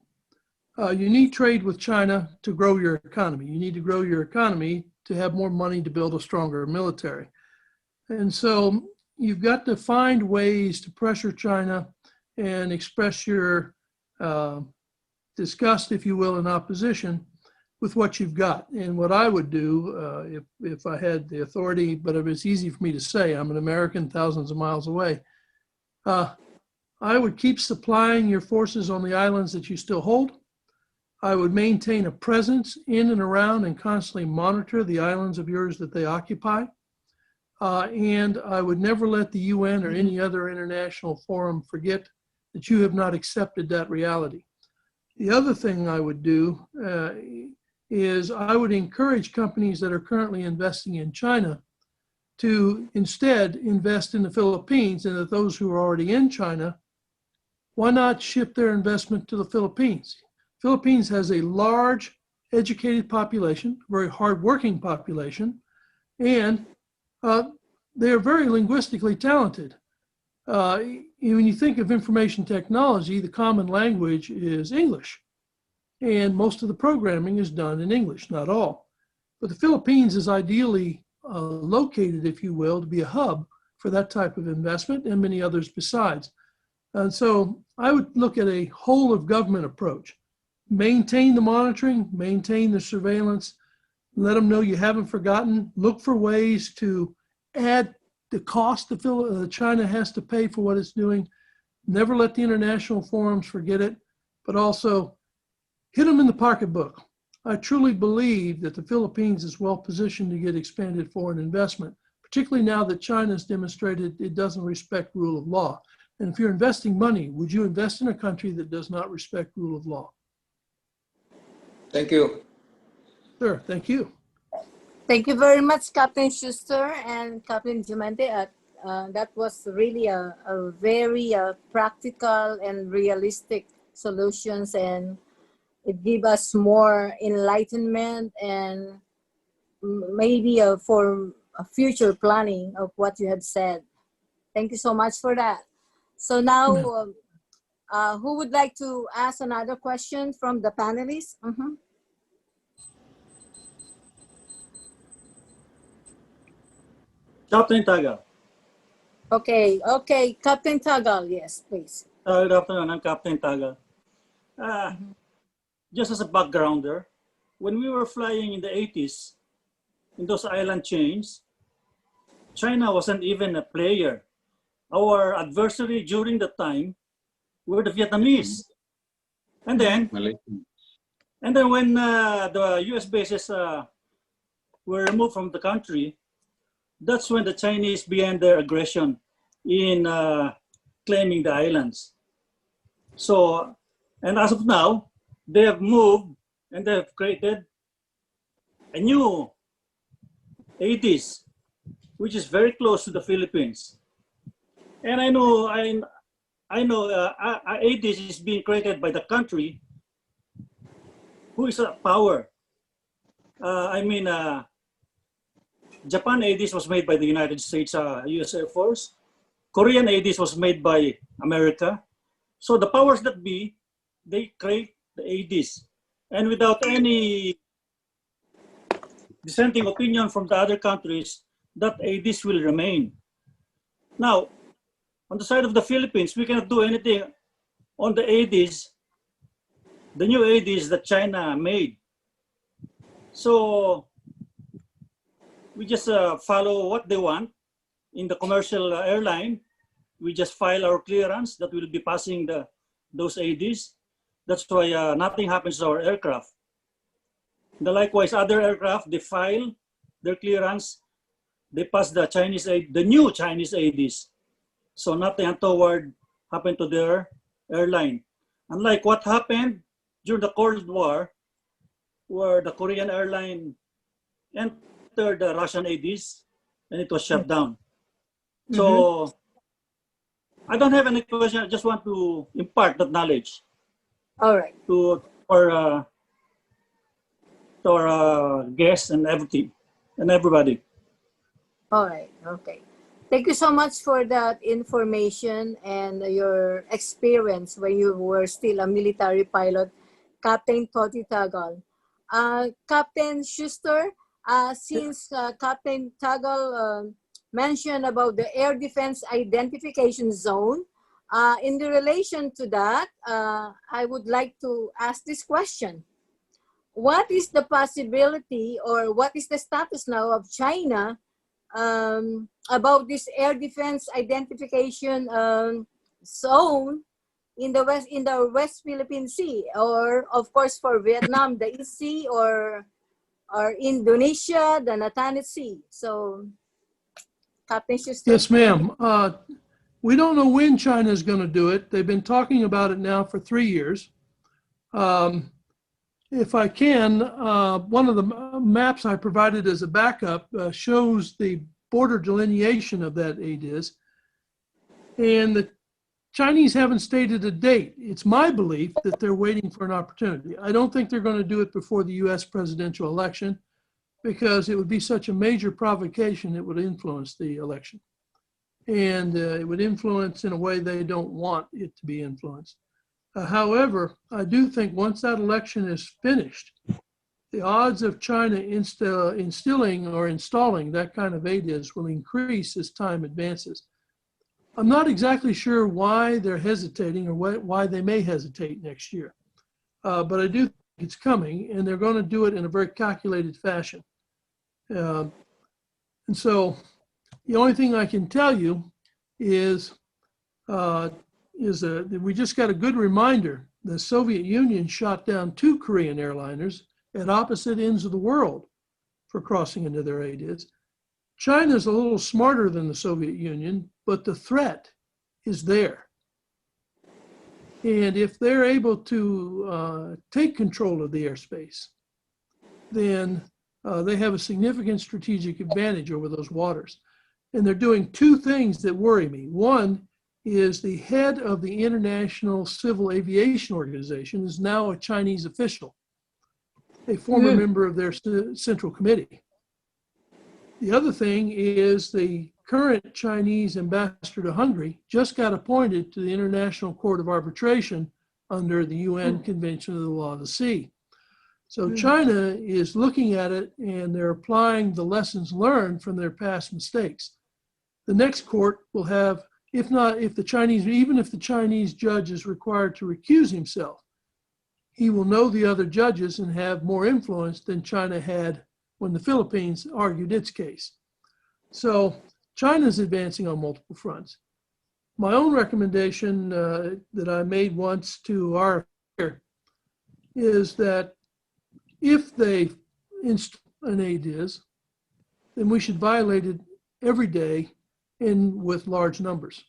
You need trade with China to grow your economy. You need to grow your economy to have more money to build a stronger military. And so you've got to find ways to pressure China and express your disgust, if you will, in opposition with what you've got. And what I would do if I had the authority, but if it's easy for me to say, I'm an American thousands of miles away, I would keep supplying your forces on the islands that you still hold. I would maintain a presence in and around and constantly monitor the islands of yours that they occupy. And I would never let the UN or any other international forum forget that you have not accepted that reality. The other thing I would do is I would encourage companies that are currently investing in China to instead invest in the Philippines, and that those who are already in China, why not shift their investment to the Philippines? Philippines has a large educated population, very hardworking population, and they are very linguistically talented. When you think of information technology, the common language is English, and most of the programming is done in English, not all. But the Philippines is ideally located, if you will, to be a hub for that type of investment and many others besides. And so I would look at a whole of government approach. Maintain the monitoring, maintain the surveillance, let them know you haven't forgotten, look for ways to add the cost that China has to pay for what it's doing. Never let the international forums forget it, but also hit them in the pocketbook. I truly believe that the Philippines is well positioned to get expanded foreign investment, particularly now that China has demonstrated it doesn't respect rule of law. And if you're investing money, would you invest in a country that does not respect rule of law? Thank you. Sure, thank you. Thank you very much, Captain Schuster and Captain Jumente. That was really a very practical and realistic solutions, and it gave us more enlightenment and maybe for a future planning of what you have said. Thank you so much for that. So now, who would like to ask another question from the panelists? Captain Tagal. Okay, Captain Tagal, yes, please. Good afternoon, I'm Captain Tagal. Just as a backgrounder, when we were flying in the 80s, in those island chains, China wasn't even a player. Our adversary during that time were the Vietnamese. And then when the US bases were removed from the country, that's when the Chinese began their aggression in claiming the islands. So, and as of now, they have moved and they have created a new ADIS, which is very close to the Philippines. And I know ADIS is being created by the country who is a power. Japan ADIS was made by the United States US Air Force. Korean ADIS was made by America. So the powers that be, they create the ADIS. And without any dissenting opinion from the other countries, that ADIS will remain. Now, on the side of the Philippines, we cannot do anything on the ADIS, the new ADIS that China made. So we just follow what they want in the commercial airline. We just file our clearance that will be passing those ADs. That's why nothing happens to our aircraft. Likewise, other aircraft, they file their clearance, they pass the new Chinese ADs. So nothing untoward happened to their airline. Unlike what happened during the Cold War, where the Korean airline entered the Russian ADs and it was shut down. So I don't have any question. I just want to impart that knowledge. All right. To our guests and everything and everybody. All right. Okay. Thank you so much for that information and your experience when you were still a military pilot, Captain Toti Tagal. Captain Schuster, since Captain Tagal mentioned about the air defense identification zone, in the relation to that, I would like to ask this question. What is the possibility or what is the status now of China about this air defense identification zone in the West Philippine Sea, or of course for Vietnam, the East Sea, or Indonesia, the Natanet Sea? So, Captain Schuster. Yes, ma'am. We don't know when China is going to do it. They've been talking about it now for 3 years. if I can, one of the maps I provided as a backup shows the border delineation of that ADIZ. And the Chinese haven't stated a date. It's my belief that they're waiting for an opportunity. I don't think they're going to do it before the US presidential election because it would be such a major provocation it would influence the election. And it would influence in a way they don't want it to be influenced. However, I do think once that election is finished, the odds of China instilling or installing that kind of ADIZ will increase as time advances. I'm not exactly sure why they're hesitating or why they may hesitate next year, but I do think it's coming, and they're going to do it in a very calculated fashion. And so the only thing I can tell you is that we just got a good reminder. The Soviet Union shot down 2 Korean airliners at opposite ends of the world for crossing into their ADIZ. China's a little smarter than the Soviet Union, but the threat is there. And if they're able to take control of the airspace, then they have a significant strategic advantage over those waters. And they're doing 2 things that worry me. One is the head of the International Civil Aviation Organization is now a Chinese official, a former member of their Central Committee. The other thing is the current Chinese ambassador to Hungary just got appointed to the International Court of Arbitration under the UN Convention of the Law of the Sea. So China is looking at it and they're applying the lessons learned from their past mistakes. The next court will have, even if the Chinese judge is required to recuse himself, he will know the other judges and have more influence than China had when the Philippines argued its case. So China's advancing on multiple fronts. My own recommendation that I made once to our affair is that if they install an ADIZ, then we should violate it every day and with large numbers.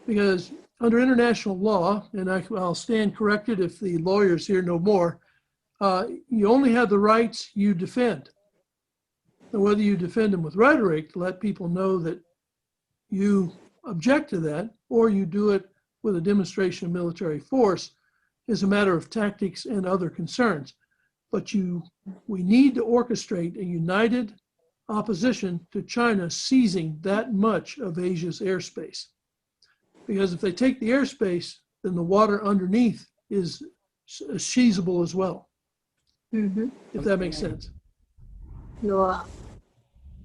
Because under international law, and I'll stand corrected if the lawyers here know more, you only have the rights you defend. And whether you defend them with rhetoric to let people know that you object to that, or you do it with a demonstration of military force, is a matter of tactics and other concerns. But we need to orchestrate a united opposition to China seizing that much of Asia's airspace. Because if they take the airspace, then the water underneath is seizable as well. If that makes sense. No,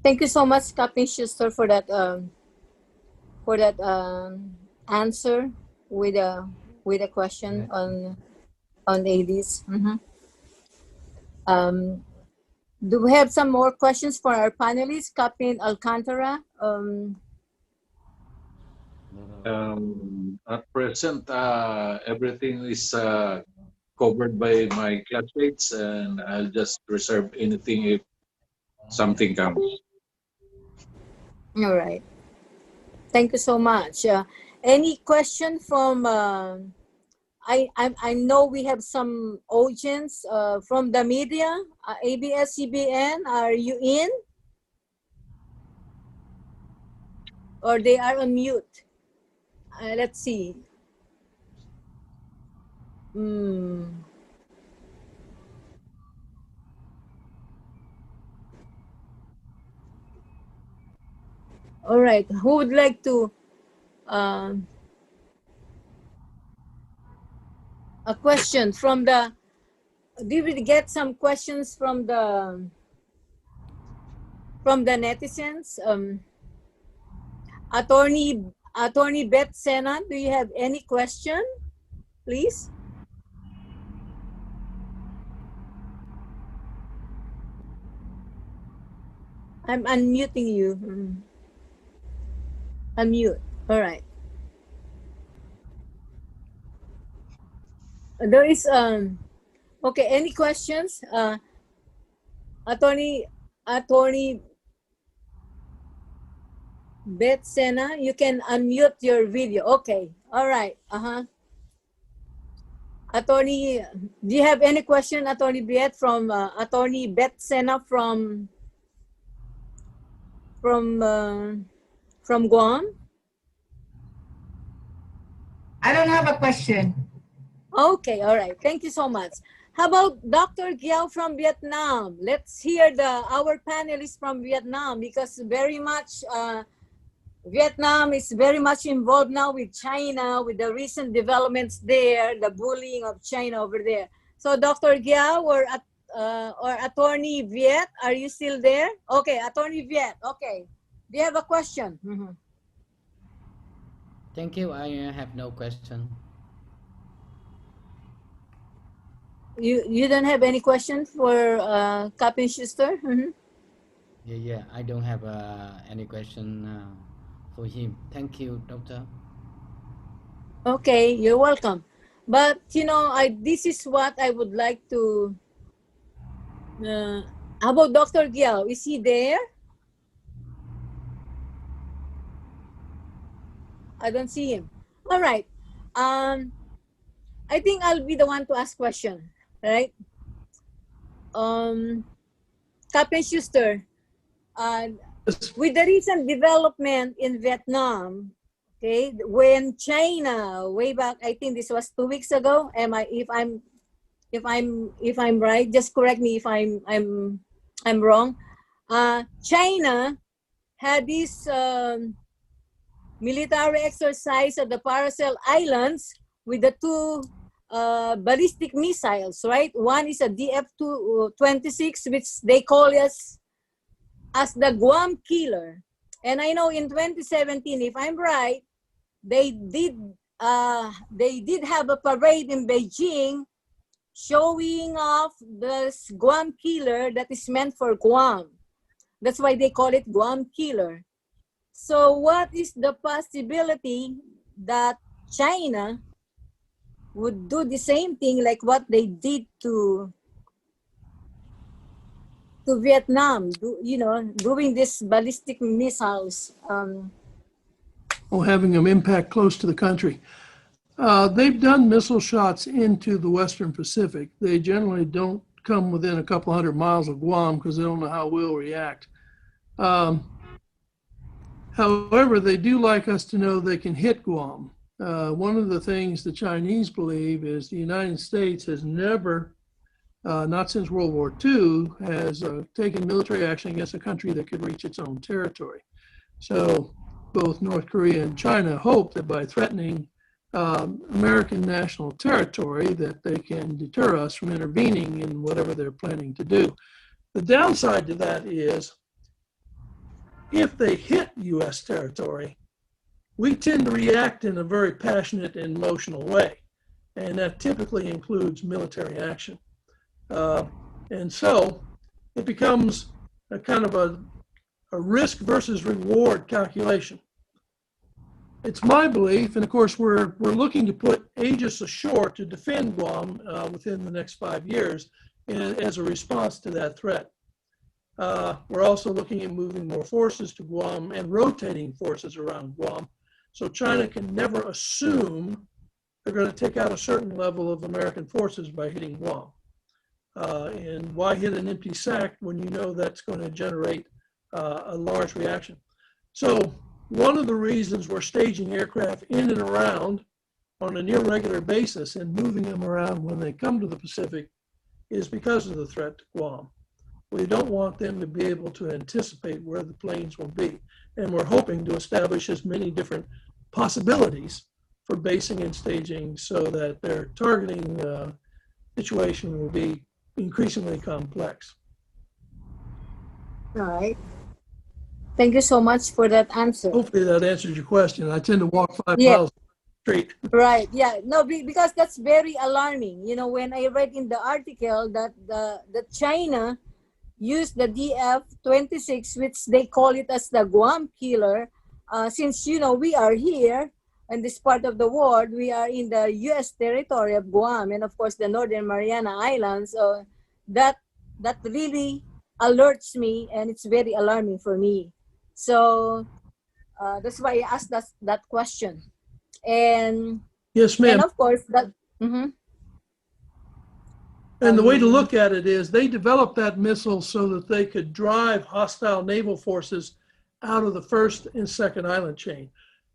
thank you so much, Captain Schuster, for that answer with a question on ADIZ. Do we have some more questions for our panelists, Captain Alcantara? At present, everything is covered by my classmates, and I'll just reserve anything if something comes. All right. Thank you so much. Any question from? I know we have some audience from the media. ABS-CBN, are you in? Or they are on mute? Let's see. All right. Who would like to? A question from the. Did we get some questions from the netizens? Attorney Beth Sena, do you have any question, please? I'm unmuting you. Unmute. All right. There is okay. Any questions? Attorney Beth Sena, you can unmute your video. Okay. All right. Attorney, do you have any question, Attorney Viet, from Attorney Beth Sena from Guam? I don't have a question. Okay, all right. Thank you so much. How about Dr. Giao from Vietnam? Let's hear our panelists from Vietnam, because very much Vietnam is very much involved now with China, with the recent developments there, the bullying of China over there. So Dr. Giao or Attorney Viet, are you still there? Okay, Attorney Viet, okay. Do you have a question? Mm-hmm. Thank you. I have no question. You don't have any question for Captain Schuster? Mm-hmm. Yeah. I don't have any question for him. Thank you, Doctor. Okay, you're welcome. But this is what I would like to. How about Dr. Giao? Is he there? I don't see him. All right. I think I'll be the one to ask question, right? Captain Schuster, with the recent development in Vietnam, okay, when China, way back, I think this was 2 weeks ago. If I'm right, just correct me if I'm wrong. China had this military exercise at the Paracel Islands with the two ballistic missiles, right? One is a DF-26, which they call as the Guam killer. And I know in 2017, if I'm right, they did have a parade in Beijing showing off this Guam killer that is meant for Guam. That's why they call it Guam killer. So what is the possibility that China would do the same thing like what they did to Vietnam, doing these ballistic missiles? Having them impact close to the country. They've done missile shots into the Western Pacific. They generally don't come within a couple hundred miles of Guam because they don't know how we'll react. However, they do like us to know they can hit Guam. One of the things the Chinese believe is the United States has never, not since World War II, has taken military action against a country that could reach its own territory. So both North Korea and China hope that by threatening American national territory that they can deter us from intervening in whatever they're planning to do. The downside to that is if they hit U.S. territory, we tend to react in a very passionate and emotional way, and that typically includes military action. And so it becomes a kind of a risk versus reward calculation. It's my belief, and of course we're looking to put Aegis ashore to defend Guam within the next 5 years as a response to that threat. We're also looking at moving more forces to Guam and rotating forces around Guam. So China can never assume they're going to take out a certain level of American forces by hitting Guam. And why hit an empty sack when you know that's going to generate a large reaction? So one of the reasons we're staging aircraft in and around on a near regular basis and moving them around when they come to the Pacific is because of the threat to Guam. We don't want them to be able to anticipate where the planes will be. And we're hoping to establish as many different possibilities for basing and staging so that their targeting situation will be increasingly complex. All right. Thank you so much for that answer. Hopefully that answers your question. I tend to walk 5 miles straight. Right. Yeah. No, because that's very alarming. When I read in the article that the China used the DF-26, which they call it as the Guam killer, since we are here in this part of the world, we are in the U.S. territory of Guam, and of course the Northern Mariana Islands. So that really alerts me, and it's very alarming for me. So that's why I asked that question. And yes, ma'am. And of course that. Mm-hmm. And the way to look at it is they developed that missile so that they could drive hostile naval forces out of the first and second island chain.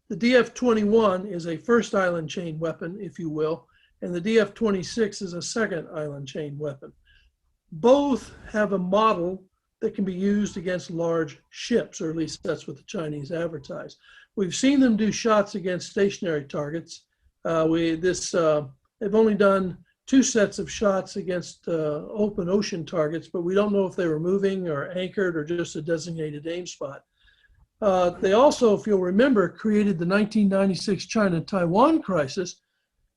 The DF-21 is a first island chain weapon, if you will, and the DF-26 is a second island chain weapon. Both have a model that can be used against large ships, or at least that's what the Chinese advertise. We've seen them do shots against stationary targets. They've only done 2 sets of shots against open ocean targets, but we don't know if they were moving or anchored or just a designated aim spot. They also, if you'll remember, created the 1996 China-Taiwan crisis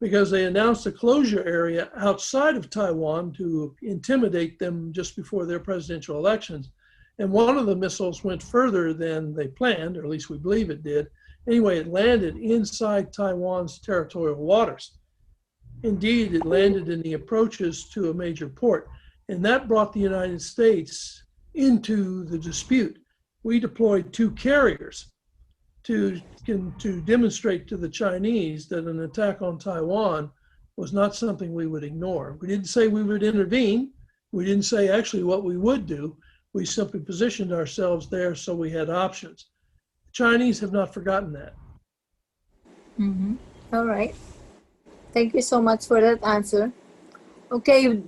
because they announced a closure area outside of Taiwan to intimidate them just before their presidential elections. And one of the missiles went further than they planned, or at least we believe it did. Anyway, it landed inside Taiwan's territorial waters. Indeed, it landed in the approaches to a major port, and that brought the United States into the dispute. We deployed 2 carriers to demonstrate to the Chinese that an attack on Taiwan was not something we would ignore. We didn't say we would intervene. We didn't say actually what we would do. We simply positioned ourselves there so we had options. The Chinese have not forgotten that. Mm-hmm. All right. Thank you so much for that answer. Okay,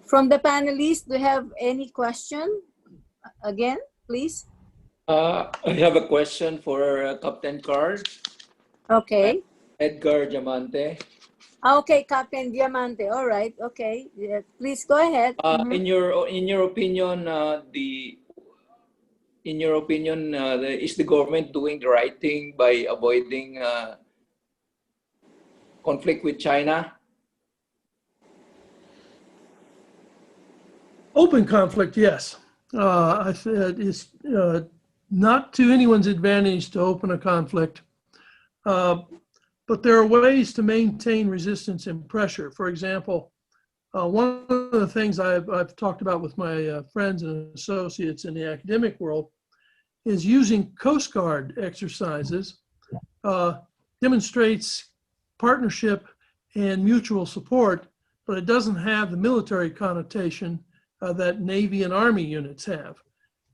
from the panelists, do you have any question? Again, please. I have a question for Captain Carl. Okay. Edgar Diamante. Okay, Captain Diamante. All right. Okay. Yeah, please go ahead. In your opinion, is the government doing the right thing by avoiding conflict with China? Open conflict, yes. I said it's not to anyone's advantage to open a conflict, but there are ways to maintain resistance and pressure. For example, one of the things I've talked about with my friends and associates in the academic world is using Coast Guard exercises demonstrates partnership and mutual support, but it doesn't have the military connotation that Navy and Army units have.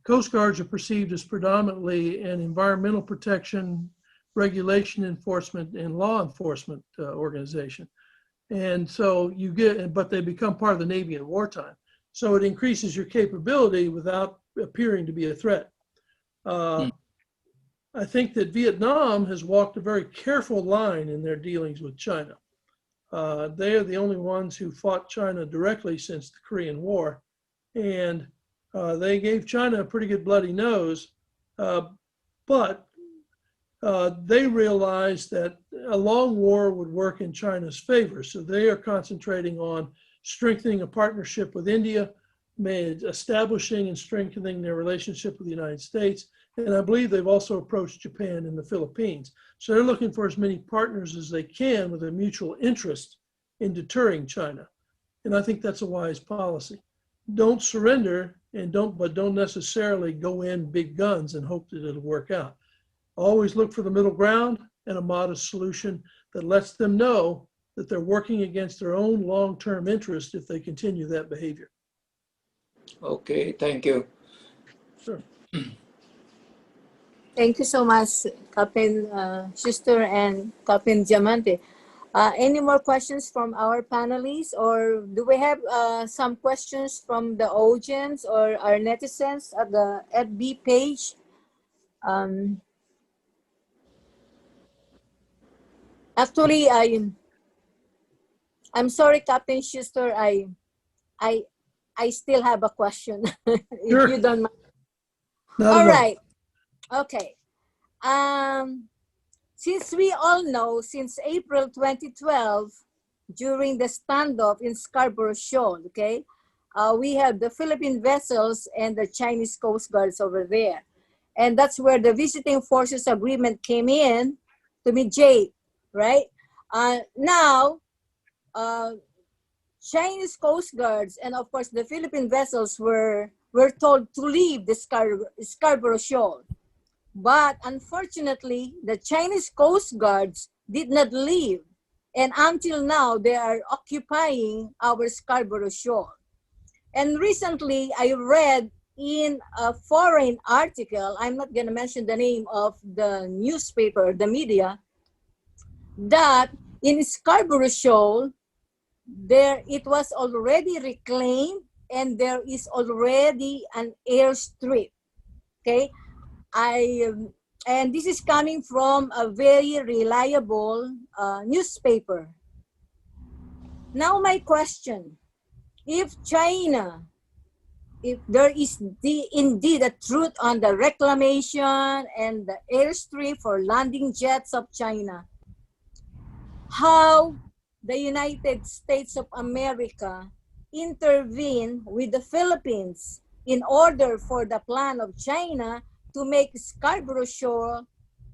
Coast Guards are perceived as predominantly an environmental protection, regulation enforcement, and law enforcement organization. And so but they become part of the Navy in wartime. So it increases your capability without appearing to be a threat. I think that Vietnam has walked a very careful line in their dealings with China. They are the only ones who fought China directly since the Korean War. And they gave China a pretty good bloody nose, but they realized that a long war would work in China's favor. So they are concentrating on strengthening a partnership with India, establishing and strengthening their relationship with the United States. And I believe they've also approached Japan and the Philippines. So they're looking for as many partners as they can with a mutual interest in deterring China. And I think that's a wise policy. Don't surrender but don't necessarily go in big guns and hope that it'll work out. Always look for the middle ground and a modest solution that lets them know that they're working against their own long-term interest if they continue that behavior. Okay, thank you. Sure. Thank you so much, Captain Schuster and Captain Diamante. Any more questions from our panelists, or do we have some questions from the audience or our netizens at the FB page? Actually, I'm sorry, Captain Schuster. I still have a question. If Sure. you don't mind. Not All at all. right. Okay. Since we all know, since April 2012, during the standoff in Scarborough Shoal, okay, we have the Philippine vessels and the Chinese Coast Guards over there. And that's where the Visiting Forces Agreement came in to mediate, right? Now, Chinese Coast Guards and of course the Philippine vessels were told to leave the Scarborough Shoal. But unfortunately, the Chinese Coast Guards did not leave. And until now, they are occupying our Scarborough Shoal. And recently, I read in a foreign article, I'm not going to mention the name of the newspaper, the media, that in Scarborough Shoal, it was already reclaimed and there is already an airstrip. Okay, and this is coming from a very reliable newspaper. Now my question, if China, if there is indeed a truth on the reclamation and the airstrip for landing jets of China, how the United States of America intervene with the Philippines in order for the plan of China to make Scarborough Shoal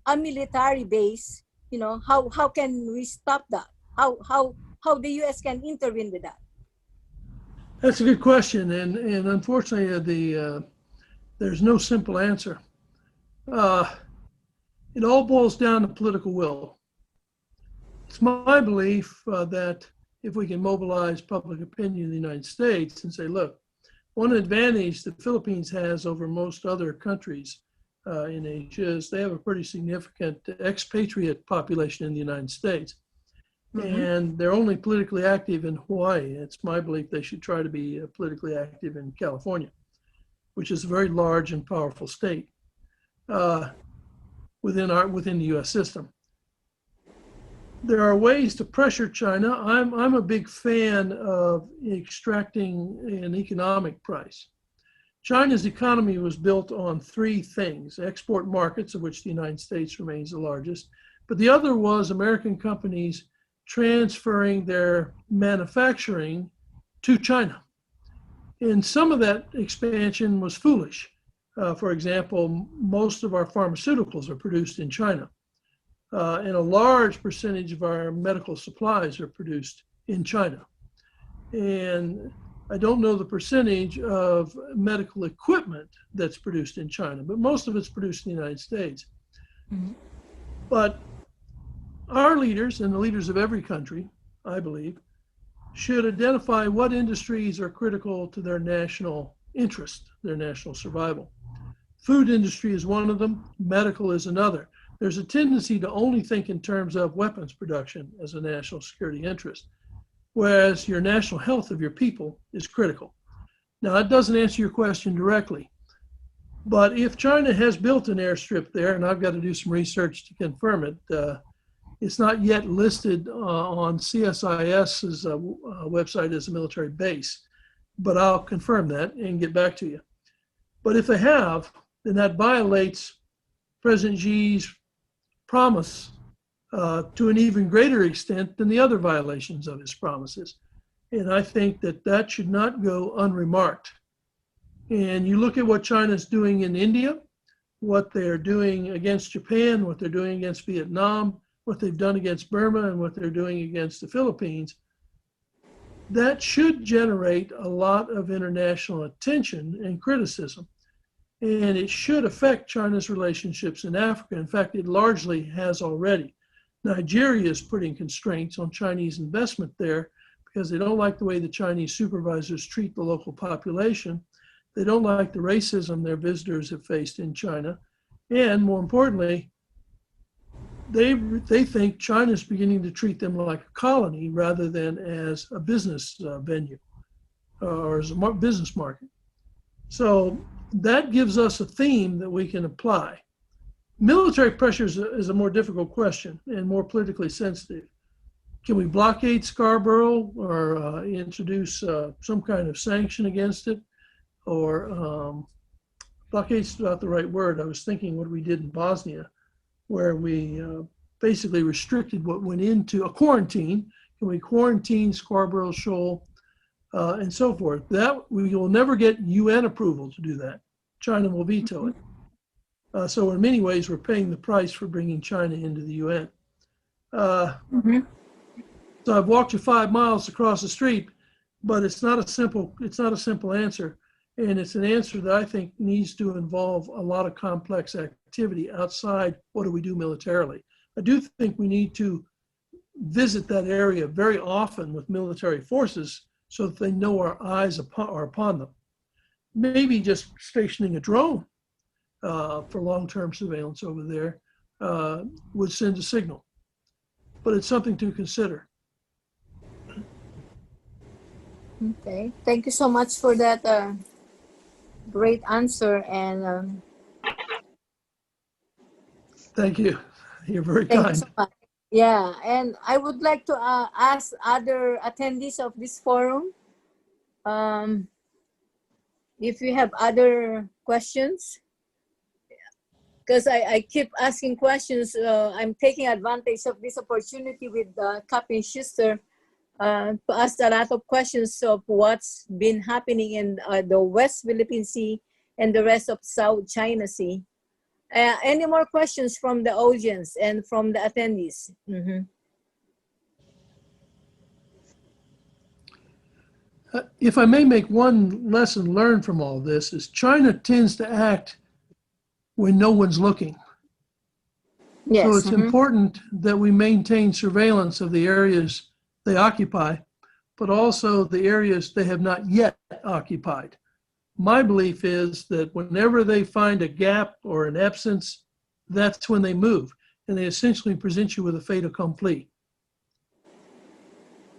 a military base? You know, how can we stop that? How the U.S. can intervene with that? That's a good question, and unfortunately, there's no simple answer. It all boils down to political will. It's my belief that if we can mobilize public opinion in the United States and say, look, one advantage the Philippines has over most other countries in Asia is they have a pretty significant expatriate population in the United States. And they're only politically active in Hawaii. It's my belief they should try to be politically active in California, which is a very large and powerful state within the U.S. system. There are ways to pressure China. I'm a big fan of extracting an economic price. China's economy was built on three things: export markets, of which the United States remains the largest, but the other was American companies transferring their manufacturing to China. And some of that expansion was foolish. For example, most of our pharmaceuticals are produced in China. And a large percentage of our medical supplies are produced in China. And I don't know the percentage of medical equipment that's produced in China, but most of it's produced in the United States. But our leaders, and the leaders of every country, I believe, should identify what industries are critical to their national interest, their national survival. Food industry is one of them, medical is another. There's a tendency to only think in terms of weapons production as a national security interest, whereas your national health of your people is critical. Now, that doesn't answer your question directly, but if China has built an airstrip there, and I've got to do some research to confirm it, it's not yet listed on CSIS's website as a military base, but I'll confirm that and get back to you. But if they have, then that violates President Xi's promise to an even greater extent than the other violations of his promises. And I think that that should not go unremarked. And you look at what China's doing in India, what they're doing against Japan, what they're doing against Vietnam, what they've done against Burma, and what they're doing against the Philippines, that should generate a lot of international attention and criticism. And it should affect China's relationships in Africa. In fact, it largely has already. Nigeria is putting constraints on Chinese investment there because they don't like the way the Chinese supervisors treat the local population. They don't like the racism their visitors have faced in China. And more importantly, they think China's beginning to treat them like a colony rather than as a business venue or as a business market. So that gives us a theme that we can apply. Military pressure is a more difficult question and more politically sensitive. Can we blockade Scarborough or introduce some kind of sanction against it? Or blockade's not the right word. I was thinking what we did in Bosnia, where we basically restricted what went into a quarantine. Can we quarantine Scarborough Shoal and so forth? That we will never get UN approval to do that. China will veto it. So in many ways, we're paying the price for bringing China into the UN. So I've walked you 5 miles across the street, but it's not a simple answer. And it's an answer that I think needs to involve a lot of complex activity outside what do we do militarily. I do think we need to visit that area very often with military forces so that they know our eyes are upon them. Maybe just stationing a drone for long-term surveillance over there would send a signal. But it's something to consider. Okay, thank you so much for that great answer, and Thank you. You're very thank you kind. so much. Yeah, and I would like to ask other attendees of this forum if you have other questions, because I keep asking questions. I'm taking advantage of this opportunity with Capt. Schuster to ask a lot of questions of what's been happening in the West Philippine Sea and the rest of South China Sea. Any more questions from the audience and from the attendees? Mm-hmm. If I may make one lesson learned from all this, is China tends to act when no one's looking. Yes. So it's important that we maintain surveillance of the areas they occupy, but also the areas they have not yet occupied. My belief is that whenever they find a gap or an absence, that's when they move, and they essentially present you with a fait accompli.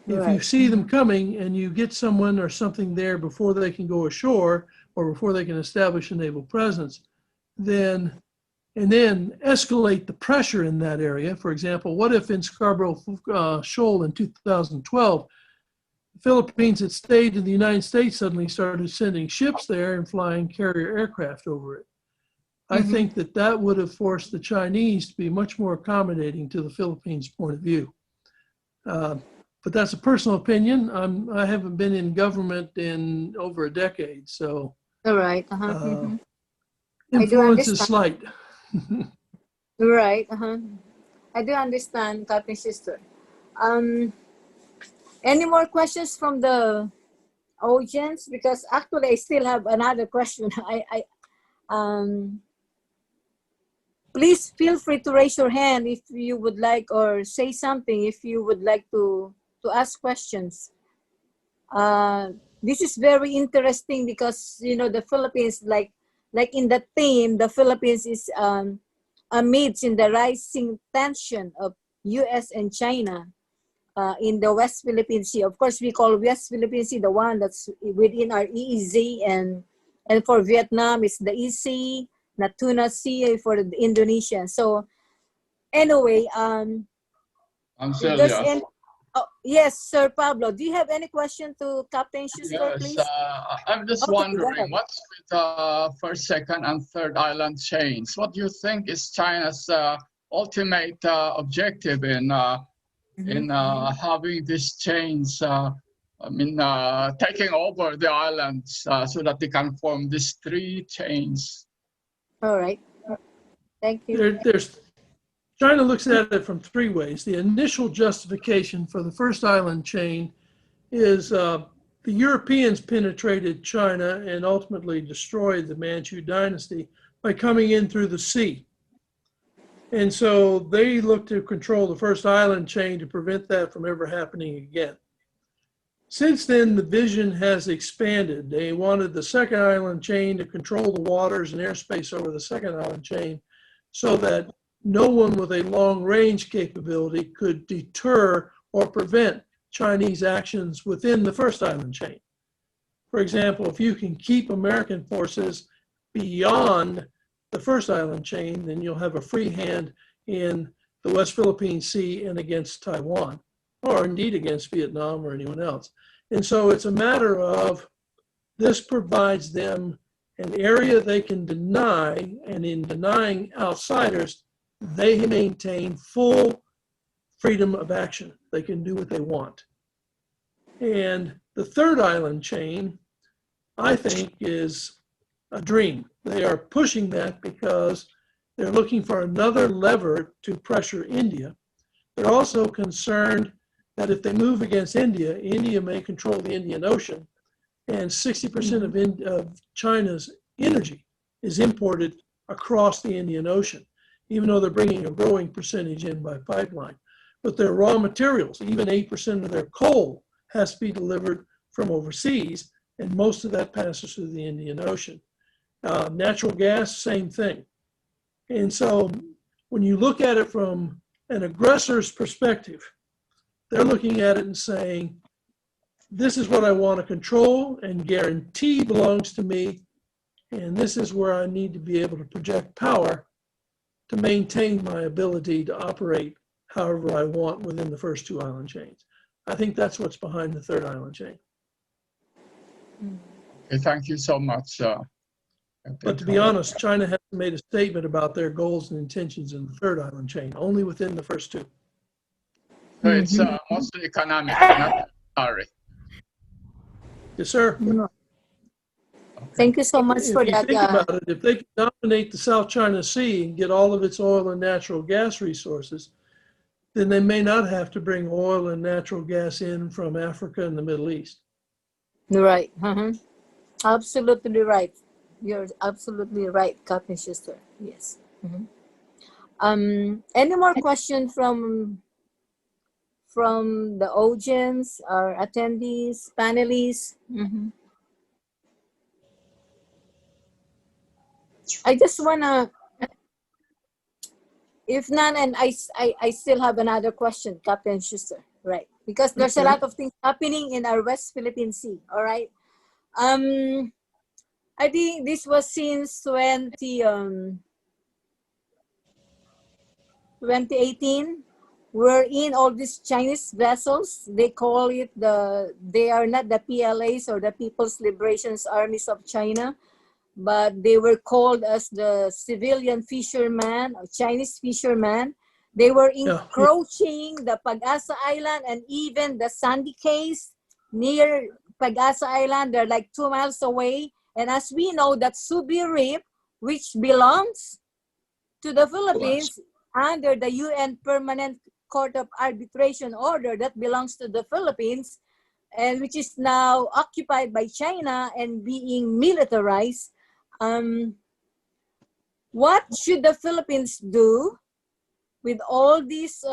If you see them coming and you get someone or something there before they can go ashore or before they can establish a naval presence, then escalate the pressure in that area. For example, what if in Scarborough Shoal in 2012, the Philippines that stayed in the United States suddenly started sending ships there and flying carrier aircraft over it? I think that would have forced the Chinese to be much more accommodating to the Philippines' point of view. But that's a personal opinion. I haven't been in government in over a decade, so All right. influence is slight. Right. I do understand, Capt. Sister. Any more questions from the audience? Because actually, I still have another question. Please feel free to raise your hand if you would like, or say something if you would like to ask questions. This is very interesting because, you know, the Philippines, like in the theme, the Philippines is amidst in the rising tension of U.S. and China in the West Philippine Sea. Of course, we call West Philippine Sea the one that's within our EEZ, and for Vietnam, it's the EC, Natuna Sea for the Indonesian. So anyway, yes, Sir Pablo, do you have any question to Captain Schuster, please? I'm just wondering, what's with the first, second, and third island chains? What do you think is China's ultimate objective in having these chains? Taking over the islands so that they can form these three chains. All right. Thank you. China looks at it from three ways. The initial justification for the first island chain is the Europeans penetrated China and ultimately destroyed the Manchu dynasty by coming in through the sea. And so they look to control the first island chain to prevent that from ever happening again. Since then, the vision has expanded. They wanted the second island chain to control the waters and airspace over the second island chain so that no one with a long-range capability could deter or prevent Chinese actions within the first island chain. For example, if you can keep American forces beyond the first island chain, then you'll have a free hand in the West Philippine Sea and against Taiwan, or indeed against Vietnam or anyone else. And so it's a matter of this provides them an area they can deny, and in denying outsiders, they maintain full freedom of action. They can do what they want. And the third island chain, I think, is a dream. They are pushing that because they're looking for another lever to pressure India. They're also concerned that if they move against India, India may control the Indian Ocean, and 60% of China's energy is imported across the Indian Ocean, even though they're bringing a growing percentage in by pipeline. but their raw materials, even 8% of their coal, has to be delivered from overseas, and most of that passes through the Indian Ocean. Natural gas, same thing. And so when you look at it from an aggressor's perspective, they're looking at it and saying, this is what I want to control and guarantee belongs to me, and this is where I need to be able to project power to maintain my ability to operate however I want within the first two island chains. I think that's what's behind the third island chain. Okay, thank you so much. But to be honest, China hasn't made a statement about their goals and intentions in the third island chain, only within the first two. So it's mostly economic, not military. Yes, sir. Thank you so much If for you that. think about it, if they can dominate the South China Sea and get all of its oil and natural gas resources, then they may not have to bring oil and natural gas in from Africa and the Middle East. Right. Absolutely right. You're absolutely right, Captain Schuster. Yes. Any more questions from the audience or attendees, panelists? I just wanna, if none, and I still have another question, Captain Schuster, right? Because there's a lot of things happening in our West Philippine Sea, all right? I think this was since 2018. We're in all these Chinese vessels. They call it they are not the PLAs or the People's Liberation Armies of China, but they were called as the civilian fishermen or Chinese fishermen. They were encroaching the Pag-asa Island and even the Sandy Cays near Pag-asa Island. They're like 2 miles away. And as we know, that Subi Reef, which belongs to the Philippines under the UN Permanent Court of Arbitration Order, that belongs to the Philippines, and which is now occupied by China and being militarized. What should the Philippines do with all these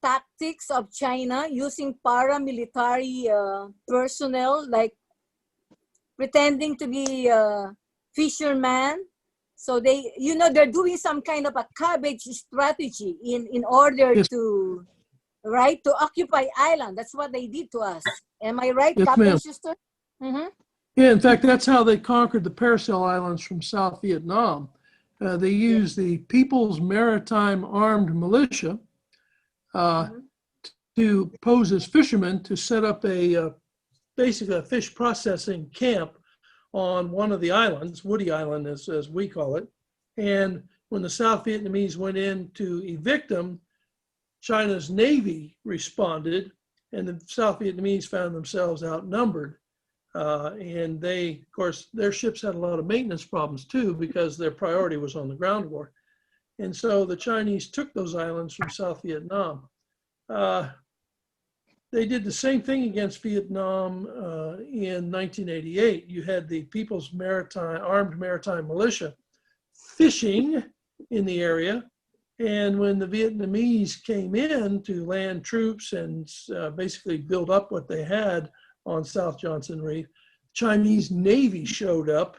tactics of China using paramilitary personnel, like pretending to be fishermen? So they, they're doing some kind of a cabbage strategy in order to occupy island. That's what they did to us. Am I right, Yes, Captain ma'am. Schuster? Yeah, in fact, that's how they conquered the Paracel Islands from South Vietnam. They used the People's Maritime Armed Militia to pose as fishermen to set up basically a fish processing camp on one of the islands, Woody Island as we call it. And when the South Vietnamese went in to evict them, China's Navy responded, and the South Vietnamese found themselves outnumbered. And they, of course, their ships had a lot of maintenance problems too, because their priority was on the ground war. And so the Chinese took those islands from South Vietnam. They did the same thing against Vietnam in 1988. You had the People's Armed Maritime Militia fishing in the area. And when the Vietnamese came in to land troops and basically build up what they had on South Johnson Reef, Chinese Navy showed up,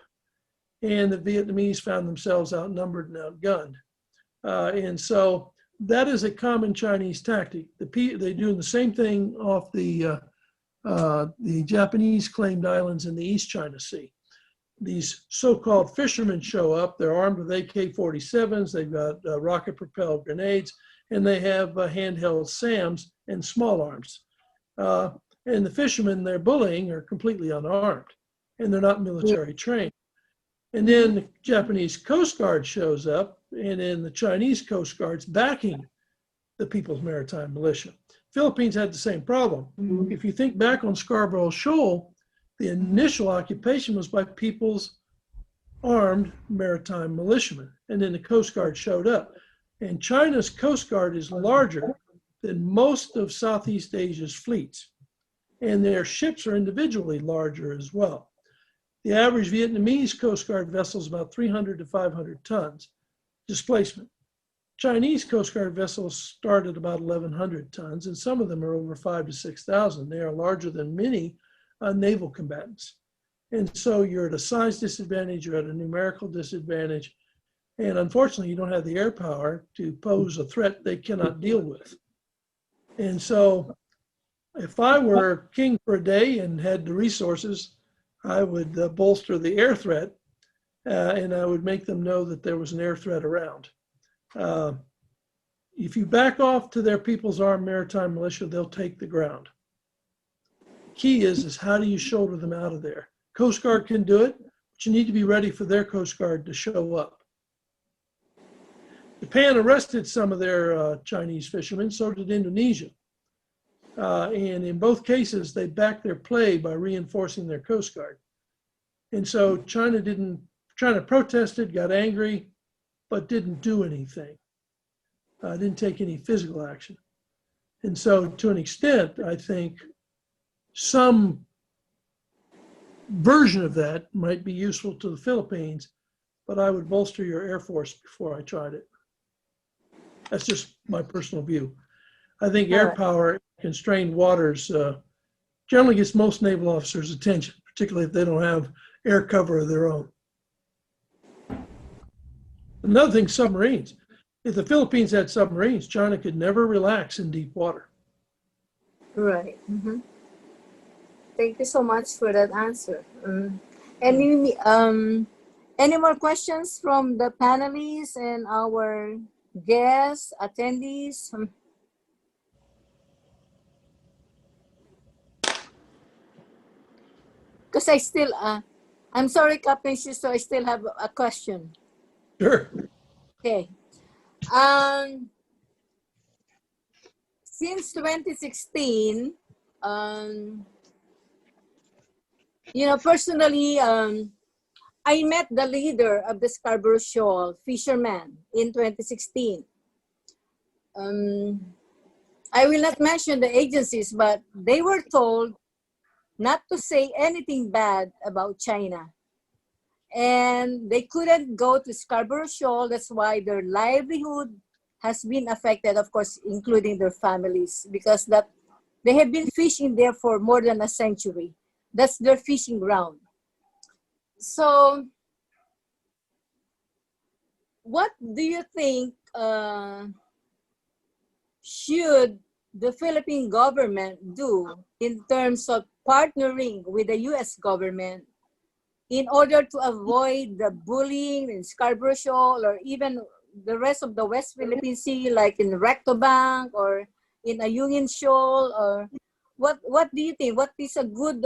and the Vietnamese found themselves outnumbered and outgunned. And so that is a common Chinese tactic. They're doing the same thing off the Japanese claimed islands in the East China Sea. These so-called fishermen show up. They're armed with AK-47s. They've got rocket-propelled grenades, and they have handheld SAMs and small arms. And the fishermen they're bullying are completely unarmed, and they're not military trained. And then the Japanese Coast Guard shows up, and then the Chinese Coast Guard's backing the People's Maritime Militia. Philippines had the same problem. If you think back on Scarborough Shoal, the initial occupation was by People's Armed Maritime Militiamen, and then the Coast Guard showed up. And China's Coast Guard is larger than most of Southeast Asia's fleets, and their ships are individually larger as well. The average Vietnamese Coast Guard vessel is about 300 to 500 tons displacement. Chinese Coast Guard vessels start at about 1,100 tons, and some of them are over 5,000 to 6,000. They are larger than many naval combatants. And so you're at a size disadvantage, you're at a numerical disadvantage, and unfortunately, you don't have the air power to pose a threat they cannot deal with. And so if I were king for a day and had the resources, I would bolster the air threat, and I would make them know that there was an air threat around. If you back off to their People's Armed Maritime Militia, they'll take the ground. Key is how do you shoulder them out of there? Coast Guard can do it, but you need to be ready for their Coast Guard to show up. Japan arrested some of their Chinese fishermen, so did Indonesia. And in both cases, they backed their play by reinforcing their Coast Guard. And so China protested, got angry, but didn't do anything. Didn't take any physical action. And so to an extent, I think some version of that might be useful to the Philippines, but I would bolster your Air Force before I tried it. That's just my personal view. I think air power, constrained waters, generally gets most naval officers' attention, particularly if they don't have air cover of their own. Another thing, submarines. If the Philippines had submarines, China could never relax in deep water. Right. Mm-hmm. Thank you so much for that answer. Any more questions from the panelists and our guests, attendees? Because I still, I'm sorry, Captain Schuster, I still have a question. Sure. Okay. Since 2016, personally, I met the leader of the Scarborough Shoal fishermen in 2016. I will not mention the agencies, but they were told not to say anything bad about China. And they couldn't go to Scarborough Shoal. That's why their livelihood has been affected, of course, including their families, because that they have been fishing there for more than a century. That's their fishing ground. So what do you think should the Philippine government do in terms of partnering with the US government in order to avoid the bullying in Scarborough Shoal or even the rest of the West Philippine Sea, like in Recto Bank or in Ayungin Shoal? Or what do you think? What is a good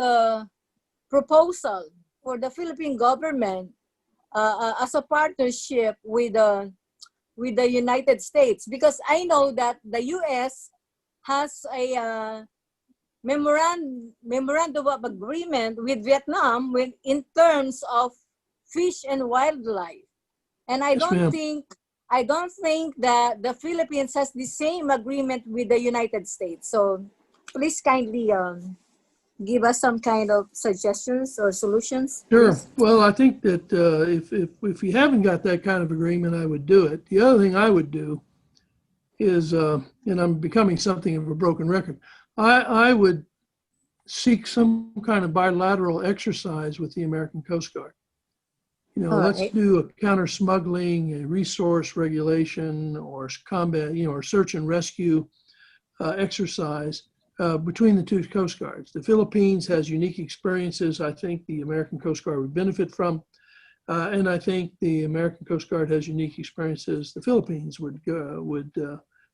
proposal for the Philippine government as a partnership with the United States? Because I know that the US has a memorandum of agreement with Vietnam in terms of fish and wildlife, and I don't think that the Philippines has the same agreement with the United States. So please kindly give us some kind of suggestions or solutions. Sure. Please. Well, I think that if you haven't got that kind of agreement, I would do it. The other thing I would do is, and I'm becoming something of a broken record, I would seek some kind of bilateral exercise with the American Coast Guard. Let's do a counter-smuggling, a resource regulation, or combat, or search and rescue exercise between the two Coast Guards. The Philippines has unique experiences I think the American Coast Guard would benefit from. And I think the American Coast Guard has unique experiences the Philippines would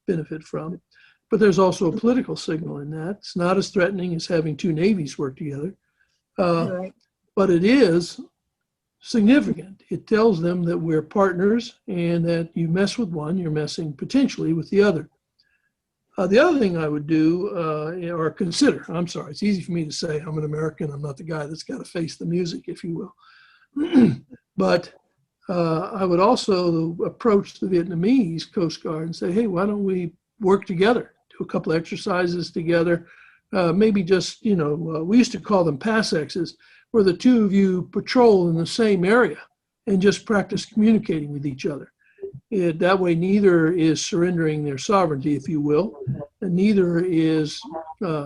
benefit from. But there's also a political signal in that. It's not as threatening as having two navies work together. But it is significant. It tells them that we're partners and that you mess with one, you're messing potentially with the other. The other thing I would do, or consider, I'm sorry, it's easy for me to say, I'm an American, I'm not the guy that's got to face the music, if you will. But I would also approach the Vietnamese Coast Guard and say, hey, why don't we work together, do a couple of exercises together, maybe just, we used to call them PASEXs, where the two of you patrol in the same area and just practice communicating with each other. That way, neither is surrendering their sovereignty, if you will, and neither is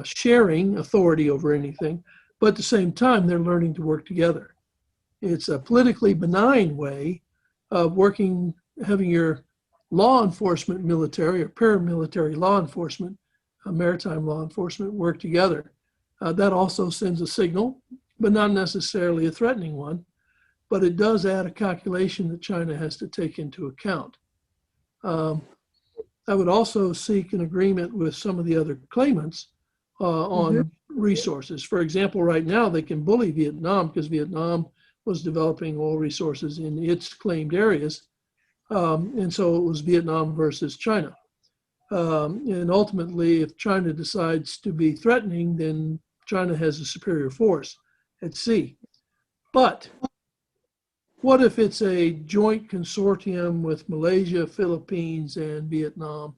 sharing authority over anything, but at the same time, they're learning to work together. It's a politically benign way of working, having your law enforcement, military or paramilitary law enforcement, maritime law enforcement work together. That also sends a signal, but not necessarily a threatening one. But it does add a calculation that China has to take into account. I would also seek an agreement with some of the other claimants on resources. For example, right now they can bully Vietnam because Vietnam was developing oil resources in its claimed areas. And so it was Vietnam versus China. And ultimately, if China decides to be threatening, then China has a superior force at sea. But what if it's a joint consortium with Malaysia, Philippines, and Vietnam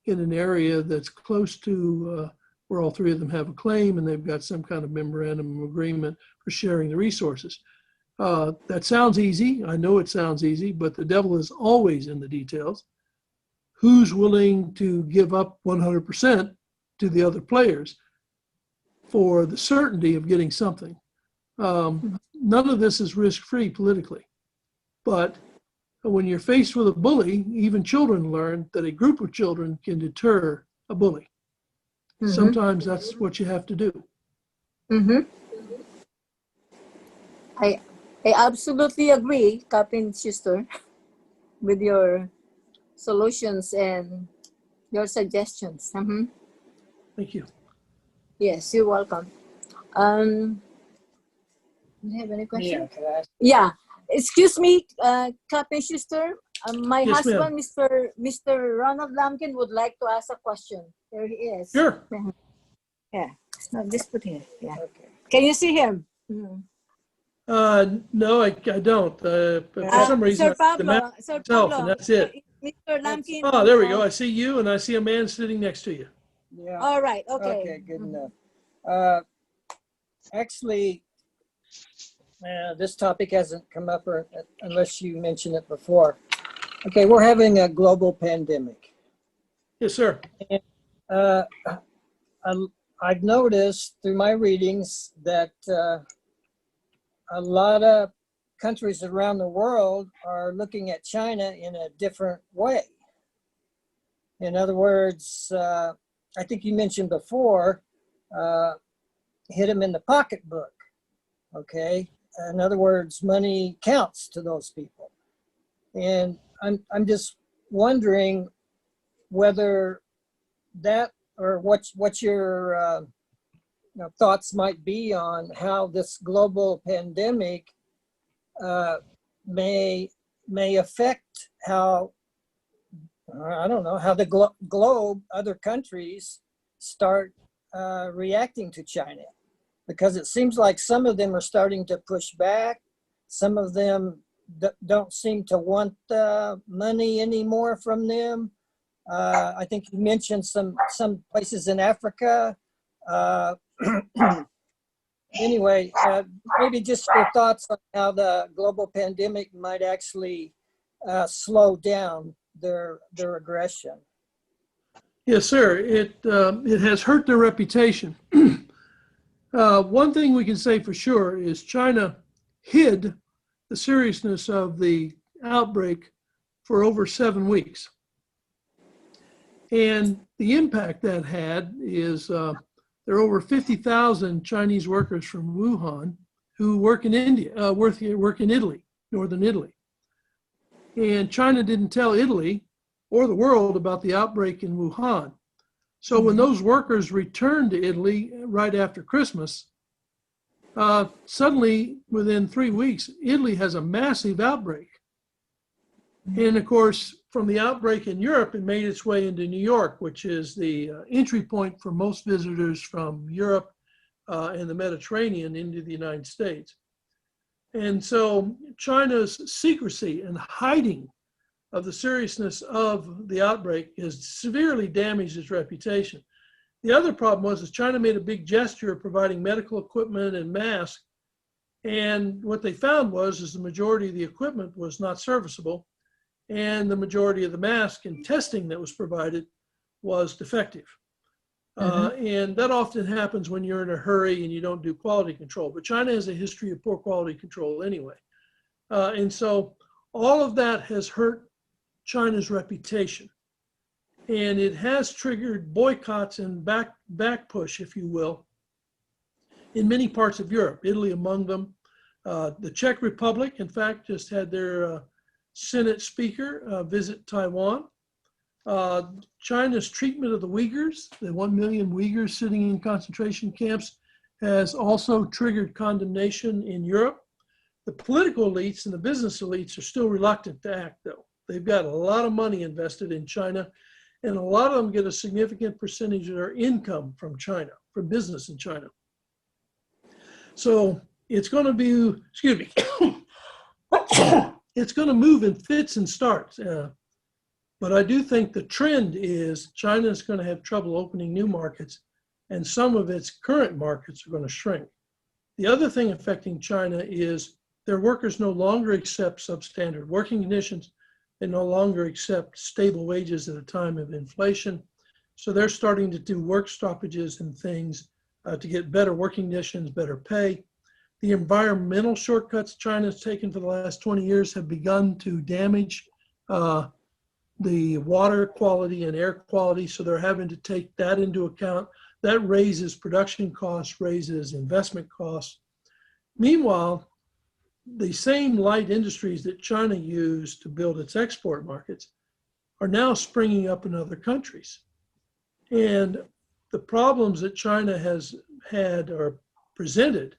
in an area that's close to where all three of them have a claim and they've got some kind of memorandum of agreement for sharing the resources? That sounds easy. I know it sounds easy, but the devil is always in the details. Who's willing to give up 100% to the other players for the certainty of getting something? None of this is risk-free politically. But when you're faced with a bully, even children learn that a group of children can deter a bully. Sometimes that's what you have to do. I absolutely agree, Captain Schuster, with your solutions and your suggestions. Thank you. Yes, you're welcome. Do you have any questions? Yeah, can I ask? Yeah. Excuse me, Captain Schuster. My Yes, husband, Mr. Ronald Lampkin, would like to ask a question. There he is. Sure. Yeah. No, just put here. Yeah. Okay. Can you see him? No, I don't. For some reason, Sir Pablo, and that's it. Mr. Lampkin. Oh, there we go. I see you, and I see a man sitting next to you. Yeah. All right. Okay. Okay, good enough. Actually, this topic hasn't come up unless you mentioned it before. Okay, we're having a global pandemic. Yes, sir. And, I've noticed through my readings that a lot of countries around the world are looking at China in a different way. In other words, I think you mentioned before, hit them in the pocketbook, okay? In other words, money counts to those people. And I'm just wondering whether that, or what your thoughts might be on how this global pandemic may affect how, I don't know, how the globe, other countries start reacting to China. Because it seems like some of them are starting to push back. Some of them don't seem to want money anymore from them. I think you mentioned some places in Africa. Anyway, maybe just your thoughts on how the global pandemic might actually slow down their aggression. Yes, sir. It has hurt their reputation. One thing we can say for sure is China hid the seriousness of the outbreak for over 7 weeks. And the impact that had is there are over 50,000 Chinese workers from Wuhan who work in India, work in Italy, northern Italy. And China didn't tell Italy or the world about the outbreak in Wuhan. So when those workers returned to Italy right after Christmas, suddenly within 3 weeks, Italy has a massive outbreak. And of course, from the outbreak in Europe, it made its way into New York, which is the entry point for most visitors from Europe and the Mediterranean into the United States. And so China's secrecy and hiding of the seriousness of the outbreak has severely damaged its reputation. The other problem was China made a big gesture of providing medical equipment and masks. And what they found was the majority of the equipment was not serviceable. and the majority of the mask and testing that was provided was defective. And that often happens when you're in a hurry and you don't do quality control. But China has a history of poor quality control anyway. And so all of that has hurt China's reputation. And it has triggered boycotts and back push, if you will, in many parts of Europe, Italy among them. The Czech Republic, in fact, just had their Senate speaker visit Taiwan. China's treatment of the Uyghurs, the 1 million Uyghurs sitting in concentration camps, has also triggered condemnation in Europe. The political elites and the business elites are still reluctant to act, though. They've got a lot of money invested in China, and a lot of them get a significant percentage of their income from China, from business in China. So it's going to be, excuse me, it's going to move in fits and starts. But I do think the trend is China is going to have trouble opening new markets, and some of its current markets are going to shrink. The other thing affecting China is their workers no longer accept substandard working conditions. They no longer accept stable wages at a time of inflation. So they're starting to do work stoppages and things to get better working conditions, better pay. The environmental shortcuts China's taken for the last 20 years have begun to damage the water quality and air quality, so they're having to take that into account. That raises production costs, raises investment costs. Meanwhile, the same light industries that China used to build its export markets are now springing up in other countries. And the problems that China has had or presented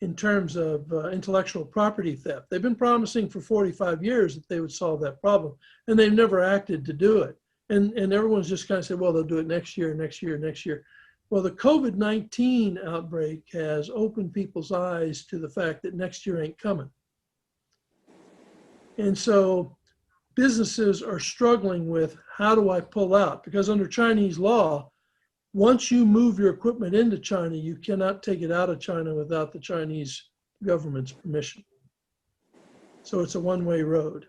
in terms of intellectual property theft. They've been promising for 45 years that they would solve that problem, and they've never acted to do it. And everyone's just kind of said, well, they'll do it next year, next year, next year. Well, the COVID-19 outbreak has opened people's eyes to the fact that next year ain't coming. And so businesses are struggling with, how do I pull out? Because under Chinese law, once you move your equipment into China, you cannot take it out of China without the Chinese government's permission. So it's a one-way road.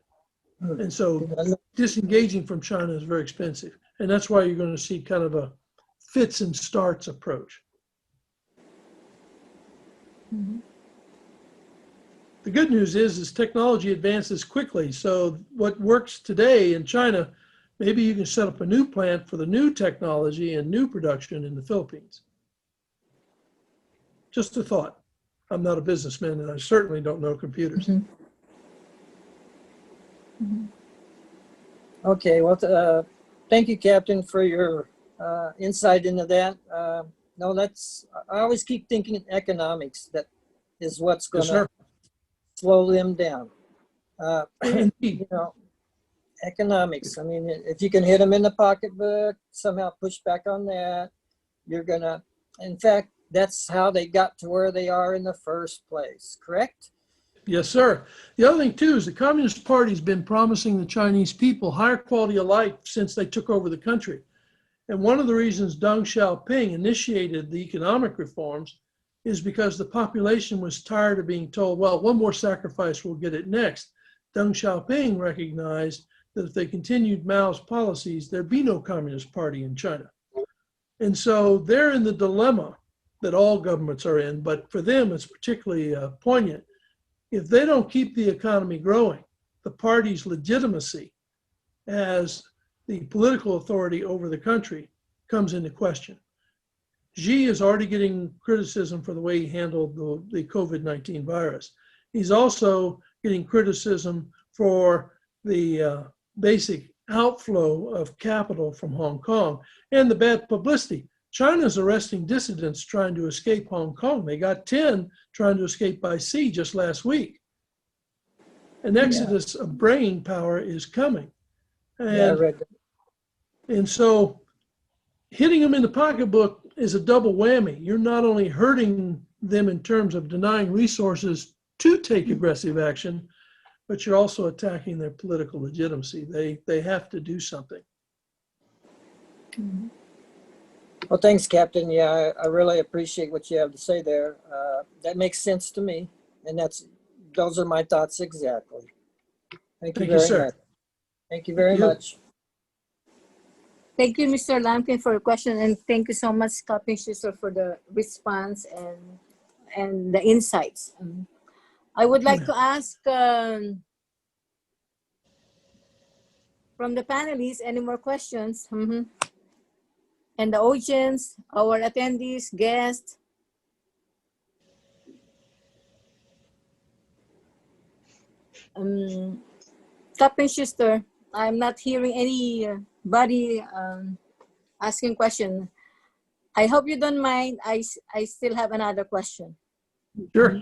And so disengaging from China is very expensive. And that's why you're going to see kind of a fits and starts approach. The good news is technology advances quickly. So what works today in China, maybe you can set up a new plant for the new technology and new production in the Philippines. Just a thought. I'm not a businessman, and I certainly don't know computers. Okay, well, thank you, Captain, for your insight into that. No, I always keep thinking economics. That is what's going to slow them down. You know, economics. I mean, if you can hit them in the pocketbook, somehow push back on that, you're going to, in fact, that's how they got to where they are in the first place, correct? Yes, sir. The other thing, too, is the Communist Party's been promising the Chinese people higher quality of life since they took over the country. And one of the reasons Deng Xiaoping initiated the economic reforms is because the population was tired of being told, well, one more sacrifice, we'll get it next. Deng Xiaoping recognized that if they continued Mao's policies, there'd be no Communist Party in China. And so they're in the dilemma that all governments are in, but for them, it's particularly poignant. If they don't keep the economy growing, the party's legitimacy as the political authority over the country comes into question. Xi is already getting criticism for the way he handled the COVID-19 virus. He's also getting criticism for the basic outflow of capital from Hong Kong and the bad publicity. China's arresting dissidents trying to escape Hong Kong. They got 10 trying to escape by sea just last week. An exodus of brain power is coming. And, I read that. And so hitting them in the pocketbook is a double whammy. You're not only hurting them in terms of denying resources to take aggressive action, but you're also attacking their political legitimacy. They have to do something. Well, thanks, Captain. Yeah, I really appreciate what you have to say there. That makes sense to me, and those are my thoughts exactly. Thank you very sir. much. Thank you very you. much. Thank you, Mr. Lampkin, for your question, and thank you so much, Capt. Schuster, for the response and the insights. I would like to ask from the panelists any more questions, and the audience, our attendees, guests. Capt. Schuster, I'm not hearing anybody asking question. I hope you don't mind. I still have another question. Sure.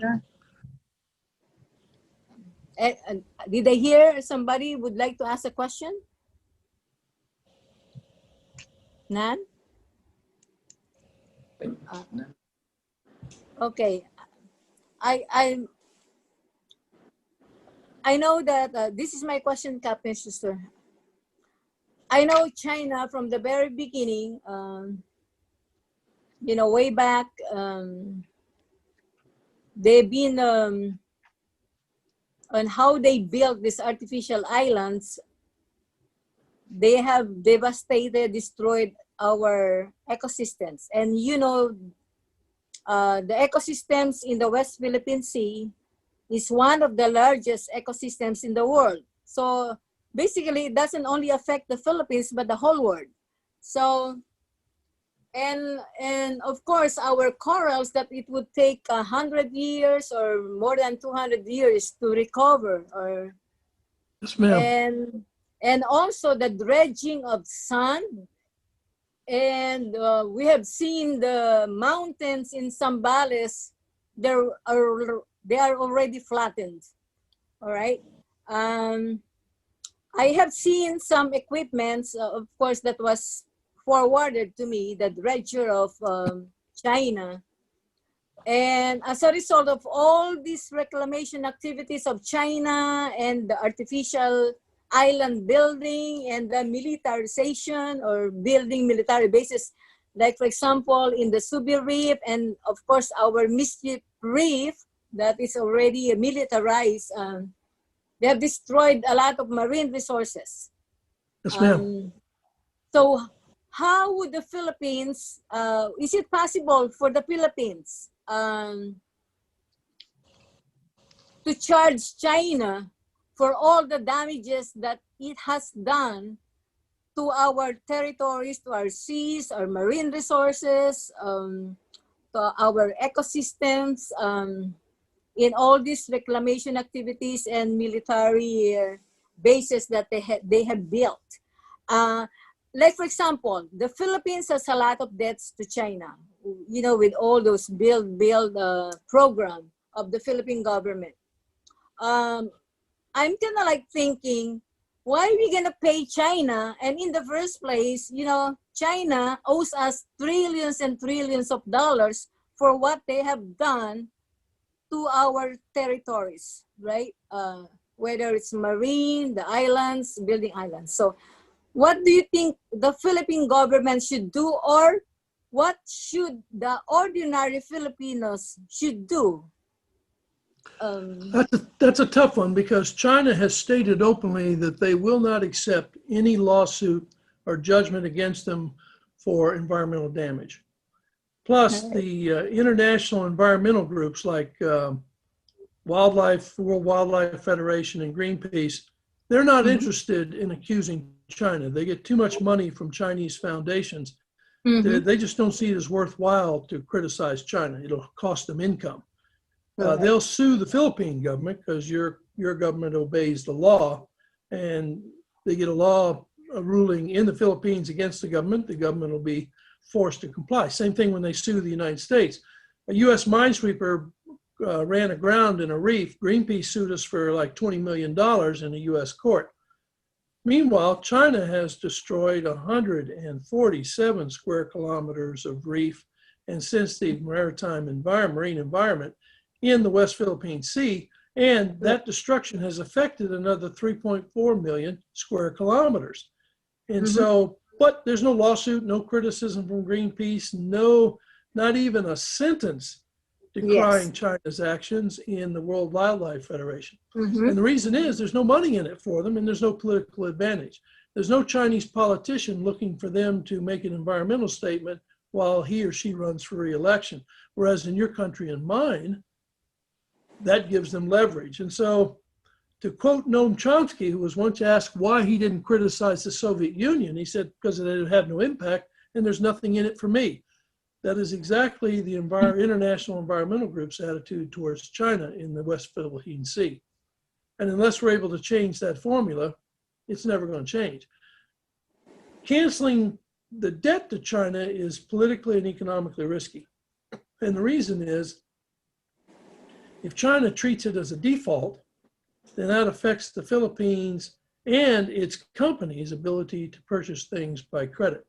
Did I hear somebody would like to ask a question? None? Okay. I know that this is my question, Capt. Schuster. I know China from the very beginning, way back, they've been on how they built these artificial islands. They have devastated, destroyed our ecosystems. And the ecosystems in the West Philippine Sea is one of the largest ecosystems in the world. So basically, it doesn't only affect the Philippines, but the whole world. So, and of course, our corals that it would take 100 years or more than 200 years to recover. Yes, ma'am. And also the dredging of sand. And we have seen the mountains in Zambales, they are already flattened. All right. I have seen some equipments, of course, that was forwarded to me, the dredger of China. And as a result of all these reclamation activities of China and the artificial island building and the militarization or building military bases, like for example, in the Subi Reef and of course our Mischief Reef that is already militarized, they have destroyed a lot of marine resources. Yes, ma'am. So how would the Philippines, is it possible for the Philippines to charge China for all the damages that it has done to our territories, to our seas, our marine resources, to our ecosystems, in all these reclamation activities and military bases that they have built? Like for example, the Philippines has a lot of debts to China, with all those build program of the Philippine government. I'm kind of like thinking, why are we going to pay China? And in the first place, China owes us trillions and trillions of dollars for what they have done to our territories, right? Whether it's marine, the islands, building islands. So what do you think the Philippine government should do, or what should the ordinary Filipinos should do? That's a tough one, because China has stated openly that they will not accept any lawsuit or judgment against them for environmental damage. Plus, the international environmental groups like World Wildlife Federation and Greenpeace, they're not interested in accusing China. They get too much money from Chinese foundations. They just don't see it as worthwhile to criticize China. It'll cost them income. They'll sue the Philippine government because your government obeys the law, and they get a ruling in the Philippines against the government will be forced to comply. Same thing when they sue the United States. A U.S. minesweeper ran aground in a reef. Greenpeace sued us for like $20 million in a U.S. court. Meanwhile, China has destroyed 147 square kilometers of reef and sensitive marine environment in the West Philippine Sea, and that destruction has affected another 3.4 million square kilometers. And so, but there's no lawsuit, no criticism from Greenpeace, not even a sentence decrying Yes. China's actions in the World Wildlife Federation. Mhm. And the reason is there's no money in it for them and there's no political advantage. There's no Chinese politician looking for them to make an environmental statement while he or she runs for re-election. Whereas in your country and mine, that gives them leverage. And so, to quote Noam Chomsky, who was once asked why he didn't criticize the Soviet Union, he said, because it had no impact and there's nothing in it for me. That is exactly the international environmental group's attitude towards China in the West Philippine Sea. And unless we're able to change that formula, it's never going to change. Canceling the debt to China is politically and economically risky. And the reason is, if China treats it as a default, then that affects the Philippines and its companies' ability to purchase things by credit.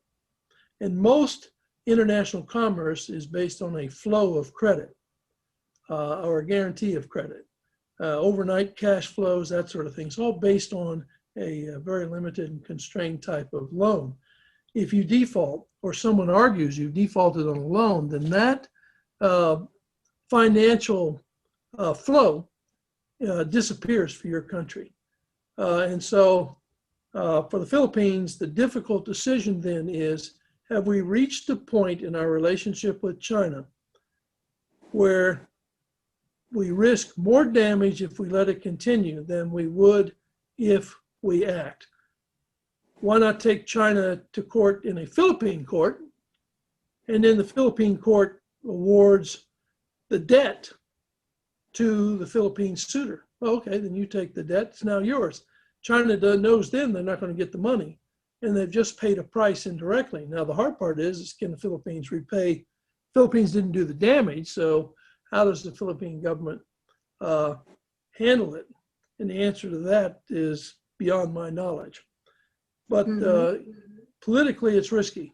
And most international commerce is based on a flow of credit or a guarantee of credit. Overnight cash flows, that sort of thing. It's all based on a very limited and constrained type of loan. If you default or someone argues you defaulted on a loan, then that financial flow disappears for your country. And so for the Philippines, the difficult decision then is, have we reached a point in our relationship with China where we risk more damage if we let it continue than we would if we act? Why not take China to court in a Philippine court, and then the Philippine court awards the debt to the Philippine suitor? Well, okay, then you take the debt, it's now yours. China knows then they're not going to get the money, and they've just paid a price indirectly. Now, the hard part is can the Philippines repay? Philippines didn't do the damage, so how does the Philippine government handle it? And the answer to that is beyond my knowledge. But politically, it's risky.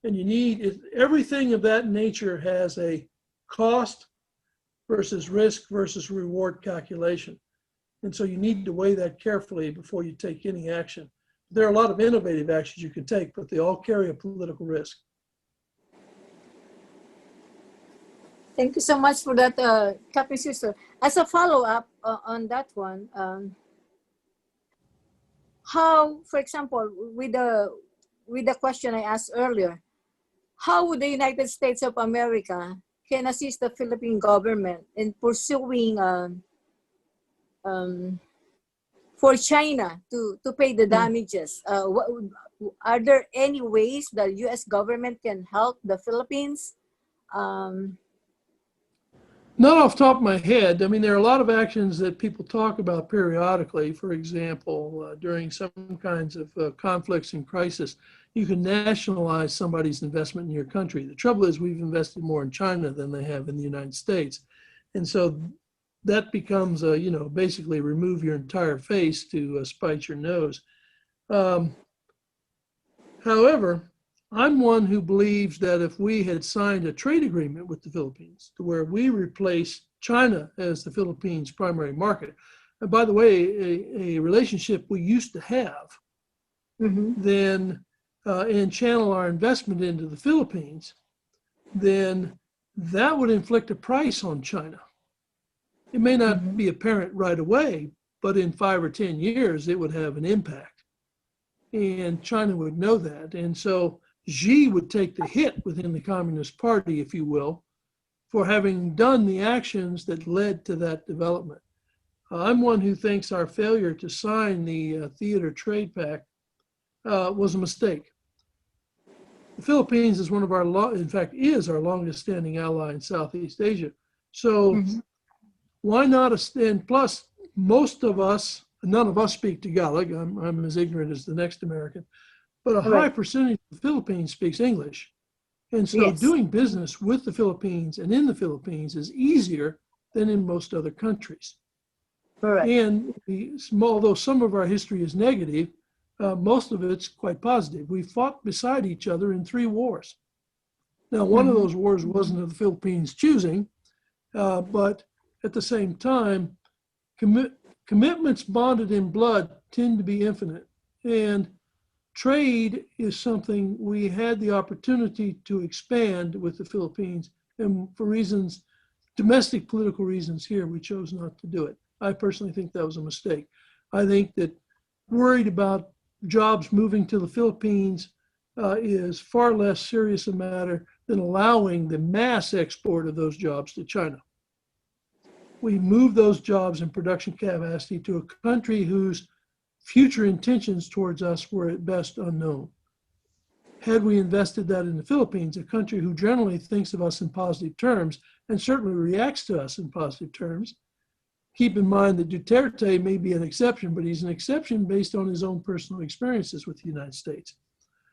And you need, everything of that nature has a cost versus risk versus reward calculation. And so you need to weigh that carefully before you take any action. There are a lot of innovative actions you can take, but they all carry a political risk. Thank you so much for that, Captain Schuster. As a follow-up on that one, how, for example, with the question I asked earlier, how would the United States of America can assist the Philippine government in pursuing for China to pay the damages? Are there any ways the U.S. government can help the Philippines? Not off the top of my head. I mean, there are a lot of actions that people talk about periodically. For example, during some kinds of conflicts and crisis, you can nationalize somebody's investment in your country. The trouble is we've invested more in China than they have in the United States. And so that becomes, basically remove your entire face to spite your nose. However, I'm one who believes that if we had signed a trade agreement with the Philippines to where we replace China as the Philippines' primary market, and by the way, a relationship we used to have, then and channel our investment into the Philippines, then that would inflict a price on China. It may not be apparent right away, but in 5 or 10 years, it would have an impact. And China would know that. And so Xi would take the hit within the Communist Party, if you will, for having done the actions that led to that development. I'm one who thinks our failure to sign the Theater Trade Pact was a mistake. The Philippines is one of our, in fact, is our longest standing ally in Southeast Asia. So why not, and plus most of us, none of us speak Tagalog. I'm as ignorant as the next American. But a high percentage of the Philippines speaks English. And so doing business with the Philippines and in the Philippines is easier than in most other countries. And although some of our history is negative, most of it's quite positive. We fought beside each other in 3 wars. Now, one of those wars wasn't of the Philippines choosing, but at the same time, commitments bonded in blood tend to be infinite. And trade is something we had the opportunity to expand with the Philippines, and for reasons domestic political reasons here, we chose not to do it. I personally think that was a mistake. I think that worried about jobs moving to the Philippines is far less serious a matter than allowing the mass export of those jobs to China. We move those jobs and production capacity to a country whose future intentions towards us were at best unknown. Had we invested that in the Philippines, a country who generally thinks of us in positive terms and certainly reacts to us in positive terms, keep in mind that Duterte may be an exception, but he's an exception based on his own personal experiences with the United States.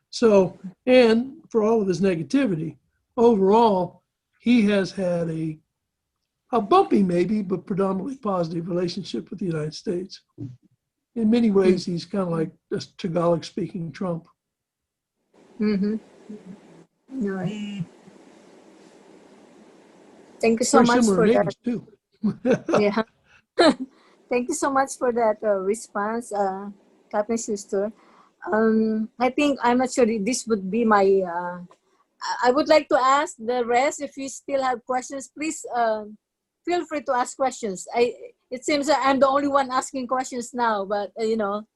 So, and for all of his negativity, overall, he has had a bumpy maybe, but predominantly positive relationship with the United States. In many ways, he's kind of like a Tagalog-speaking Trump. Mm-hmm. All right. Thank you so Very much similar for names that. too. Yeah. Thank you so much for that response, Captain Schuster. I think, I'm not sure this would be my, I would like to ask the rest, if you still have questions, please feel free to ask questions. It seems that I'm the only one asking questions now, but you know,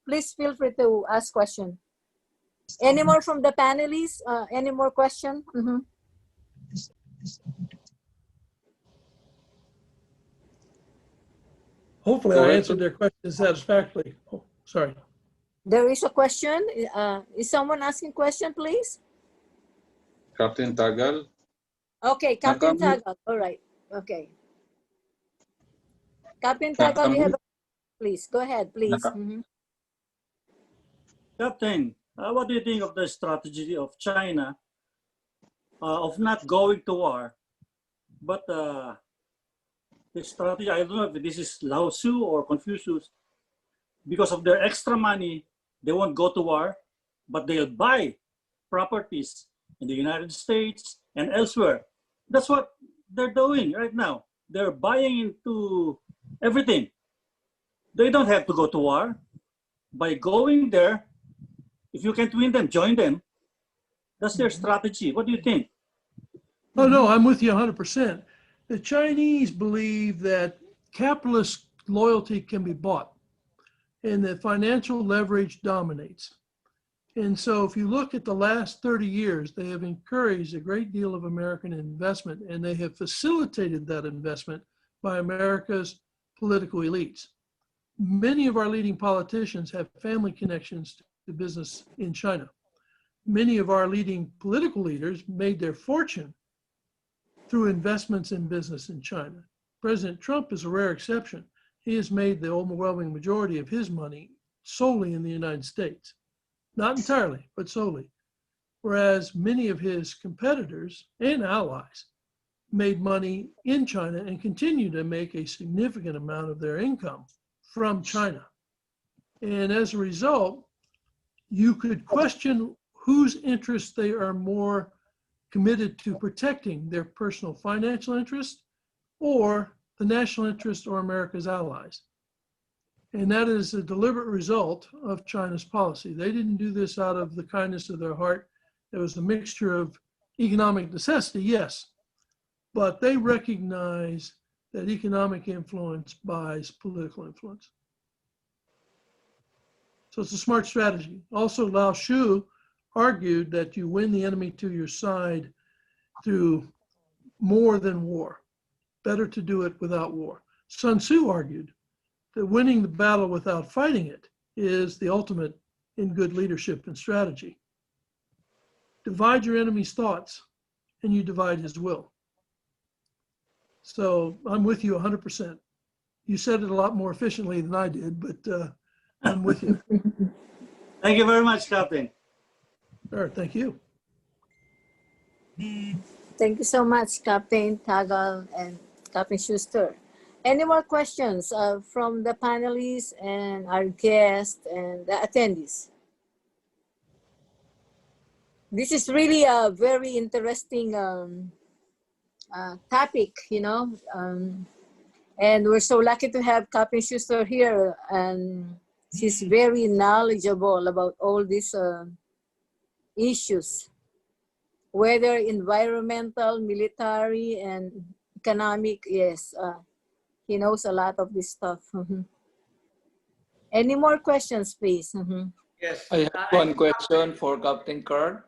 please feel free to ask questions. Any more from the panelists? Any more questions? Mm-hmm. Hopefully I answered their questions satisfactorily. Oh, sorry. There is a question. Is someone asking question, please? Captain Tagal. Okay, Captain Tagal. All right. Okay. Captain Tagal, you have a, please. Go ahead, please. Mm-hmm. Captain, what do you think of the strategy of China of not going to war, but the strategy, I don't know if this is Lao Tzu or Confucius, because of their extra money, they won't go to war, but they'll buy properties in the United States and elsewhere. That's what they're doing right now. They're buying into everything. They don't have to go to war. By going there, if you can't win them, join them. That's their strategy. What do you think? Oh, no, I'm with you 100%. The Chinese believe that capitalist loyalty can be bought and that financial leverage dominates. And so if you look at the last 30 years, they have encouraged a great deal of American investment, and they have facilitated that investment by America's political elites. Many of our leading politicians have family connections to business in China. Many of our leading political leaders made their fortune through investments in business in China. President Trump is a rare exception. He has made the overwhelming majority of his money solely in the United States. Not entirely, but solely. Whereas many of his competitors and allies made money in China and continue to make a significant amount of their income from China. And as a result, you could question whose interests they are more committed to protecting, their personal financial interest or the national interest or America's allies. And that is a deliberate result of China's policy. They didn't do this out of the kindness of their heart. It was a mixture of economic necessity, yes, but they recognize that economic influence buys political influence. So it's a smart strategy. Also, Lao Tzu argued that you win the enemy to your side through more than war. Better to do it without war. Sun Tzu argued that winning the battle without fighting it is the ultimate in good leadership and strategy. Divide your enemy's thoughts and you divide his will. So I'm with you 100%. You said it a lot more efficiently than I did, but I'm with you. Thank you very much, Captain. Sure, thank you. Thank you so much, Captain Tagal and Captain Schuster. Any more questions from the panelists and our guests and the attendees? This is really a very interesting topic, you know, and we're so lucky to have Captain Schuster here, and she's very knowledgeable about all these issues, whether environmental, military, and economic, yes. He knows a lot of this stuff. Any more questions, please? Yes. I have one question for Captain Carr.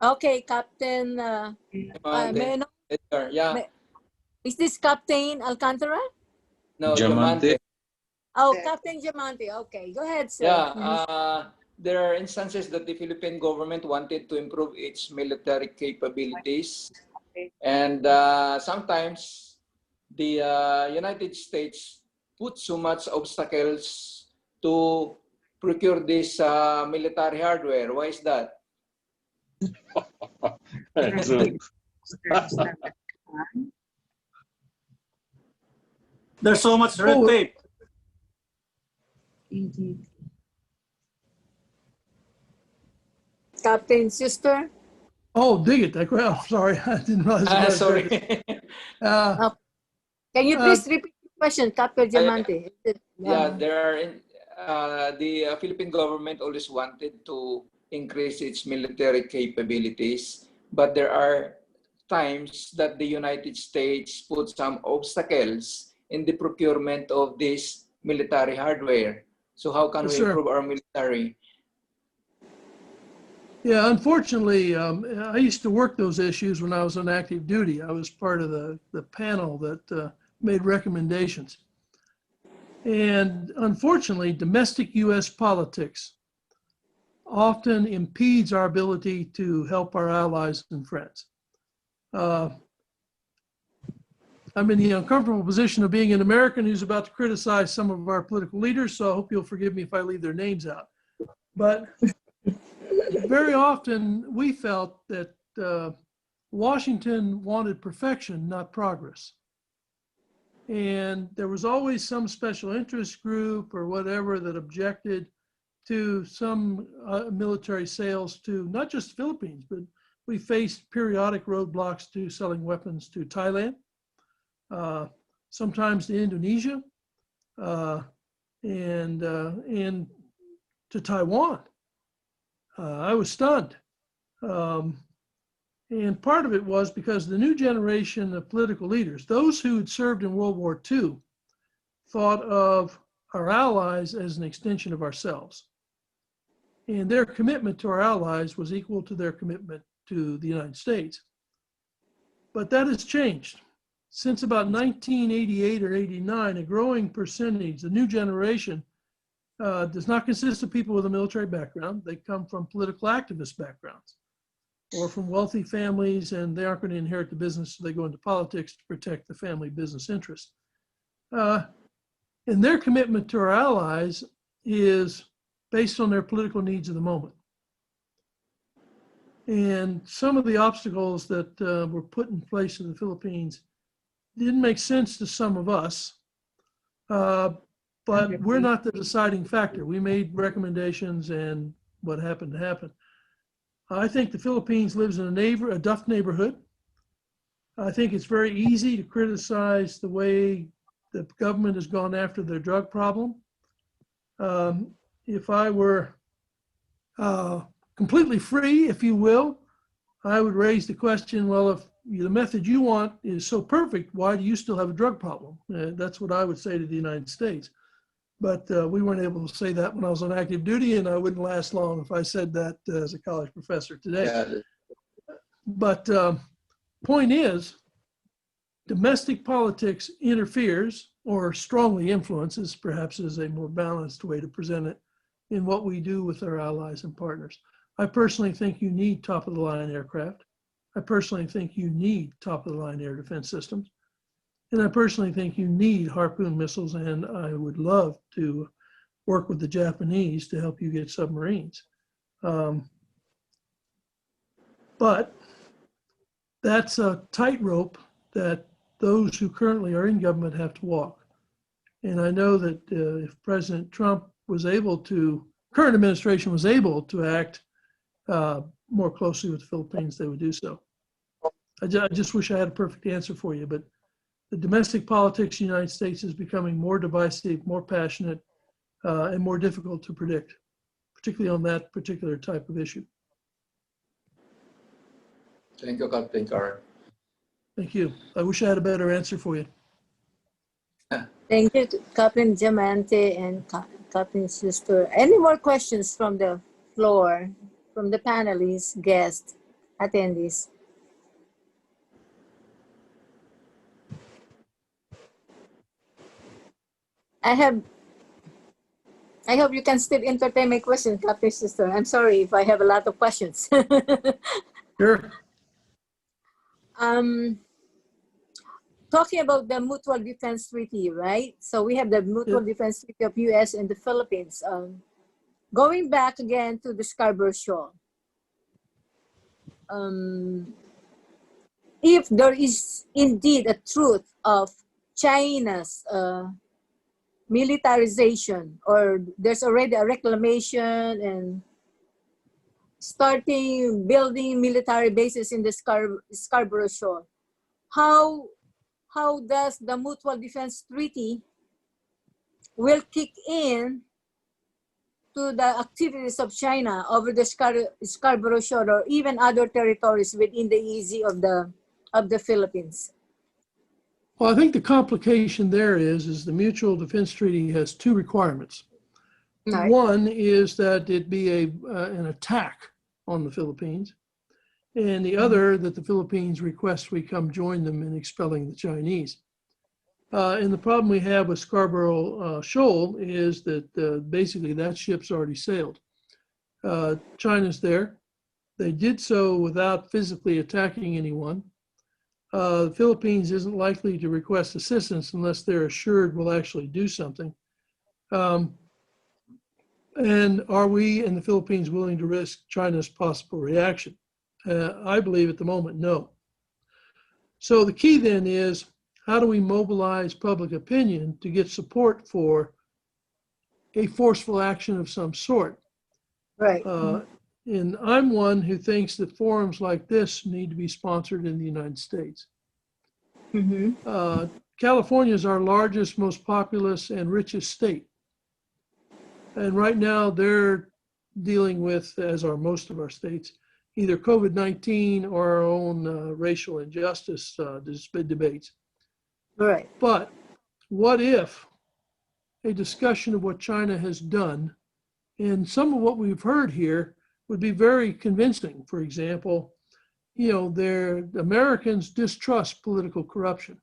Okay, Captain. May I know, Edgar, yeah. is this Captain Alcantara? No, Diamante. Diamante. Oh, Captain Diamante. Okay, go ahead, sir. Yeah, there are instances that the Philippine government wanted to improve its military capabilities. And sometimes the United States put so much obstacles to procure this military hardware. Why is that? True. There's so much red tape. Captain Schuster. Oh, dig it. Oh, sorry. I didn't realize it was Sorry. Can you please repeat the question, Captain Diamante? Yeah, there are the Philippine government always wanted to increase its military capabilities, but there are times that the United States put some obstacles in the procurement of this military hardware. So how can Yes, we sir. improve our military? Yeah, unfortunately, I used to work those issues when I was on active duty. I was part of the panel that made recommendations. And unfortunately, domestic U.S. politics often impedes our ability to help our allies and friends. I'm in the uncomfortable position of being an American who's about to criticize some of our political leaders, so I hope you'll forgive me if I leave their names out. But very often we felt that Washington wanted perfection, not progress. And there was always some special interest group or whatever that objected to some military sales to not just the Philippines, but we faced periodic roadblocks to selling weapons to Thailand, sometimes to Indonesia, and to Taiwan. I was stunned. And part of it was because the new generation of political leaders, those who had served in World War II, thought of our allies as an extension of ourselves. And their commitment to our allies was equal to their commitment to the United States. But that has changed. Since about 1988 or 89, a growing percentage, the new generation, does not consist of people with a military background. They come from political activist backgrounds or from wealthy families, and they aren't going to inherit the business, so they go into politics to protect the family business interest. And their commitment to our allies is based on their political needs of the moment. And some of the obstacles that were put in place in the Philippines didn't make sense to some of us, but we're not the deciding factor. We made recommendations and what happened to happen. I think the Philippines lives in a duff neighborhood. I think it's very easy to criticize the way the government has gone after their drug problem. If I were completely free, if you will, I would raise the question, well, if the method you want is so perfect, why do you still have a drug problem? That's what I would say to the United States. But we weren't able to say that when I was on active duty, and I wouldn't last long if I said that as a college professor today. Yeah. But point is, domestic politics interferes or strongly influences, perhaps is a more balanced way to present it, in what we do with our allies and partners. I personally think you need top-of-the-line aircraft. I personally think you need top-of-the-line air defense systems. And I personally think you need Harpoon missiles, and I would love to work with the Japanese to help you get submarines. But that's a tightrope that those who currently are in government have to walk. And I know that if President Trump was able to, current administration was able to act more closely with the Philippines, they would do so. I just wish I had a perfect answer for you, but the domestic politics of the United States is becoming more divisive, more passionate, and more difficult to predict, particularly on that particular type of issue. Thank you, Captain Carr. Thank you. I wish I had a better answer for you. Thank you, to Captain Diamante and Captain Schuster. Any more questions from the floor, from the panelists, guests, attendees? I hope you can still entertain my question, Captain Schuster. I'm sorry if I have a lot of questions. Sure. Talking about the Mutual Defense Treaty, right? So we have the Mutual Defense Treaty of U.S. and the Philippines. Going back again to the Scarborough Shoal. If there is indeed a truth of China's militarization, or there's already a reclamation and starting building military bases in the Scarborough Shoal, how does the Mutual Defense Treaty will kick in to the activities of China over the Scarborough Shoal or even other territories within the EEZ of the Philippines? Well, I think the complication there is the Mutual Defense Treaty has two requirements. Right. One is that it be an attack on the Philippines, and the other that the Philippines request we come join them in expelling the Chinese. And the problem we have with Scarborough Shoal is that basically that ship's already sailed. China's there. They did so without physically attacking anyone. The Philippines isn't likely to request assistance unless they're assured we'll actually do something. And are we in the Philippines willing to risk China's possible reaction? I believe at the moment, no. So the key then is, how do we mobilize public opinion to get support for a forceful action of some sort? Right. And I'm one who thinks that forums like this need to be sponsored in the United States. California is our largest, most populous, and richest state. And right now they're dealing with, as are most of our states, either COVID-19 or our own racial injustice debates. Right. But what if a discussion of what China has done, and some of what we've heard here would be very convincing. For example, Americans distrust political corruption.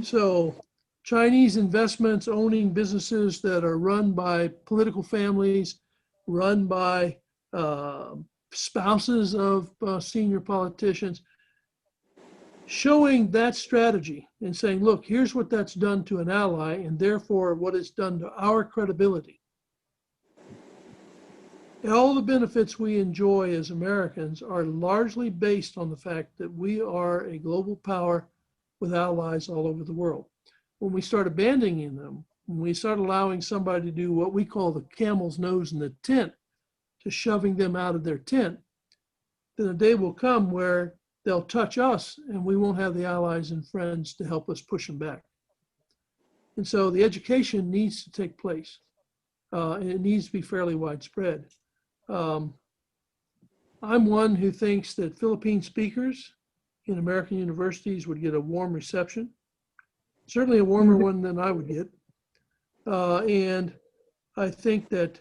So Chinese investments owning businesses that are run by political families, run by spouses of senior politicians, showing that strategy and saying, look, here's what that's done to an ally, and therefore what it's done to our credibility. All the benefits we enjoy as Americans are largely based on the fact that we are a global power with allies all over the world. When we start abandoning them, when we start allowing somebody to do what we call the camel's nose in the tent, to shoving them out of their tent, then a day will come where they'll touch us and we won't have the allies and friends to help us push them back. And so the education needs to take place. And it needs to be fairly widespread. I'm one who thinks that Philippine speakers in American universities would get a warm reception, certainly a warmer one than I would get. And I think that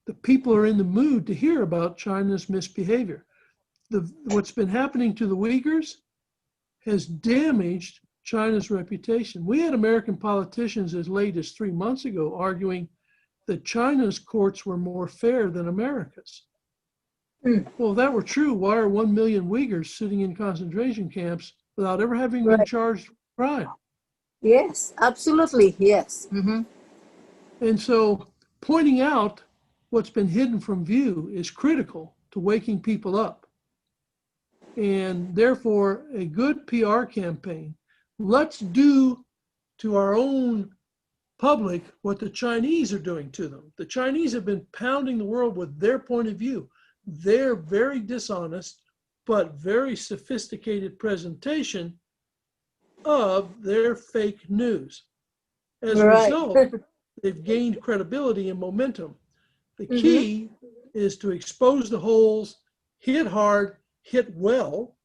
the people are in the mood to hear about China's misbehavior. What's been happening to the Uyghurs has damaged China's reputation. We had American politicians as late as 3 months ago arguing that China's courts were more fair than America's. Well, if that were true, why are 1 million Uyghurs sitting in concentration camps without ever having been charged with crime? Yes, absolutely, yes. And so pointing out what's been hidden from view is critical to waking people up. And therefore, a good PR campaign, let's do to our own public what the Chinese are doing to them. The Chinese have been pounding the world with their point of view. Their very dishonest, but very sophisticated presentation of their fake news. As a result, they've gained credibility and momentum. The key is to expose the holes, hit hard, hit well.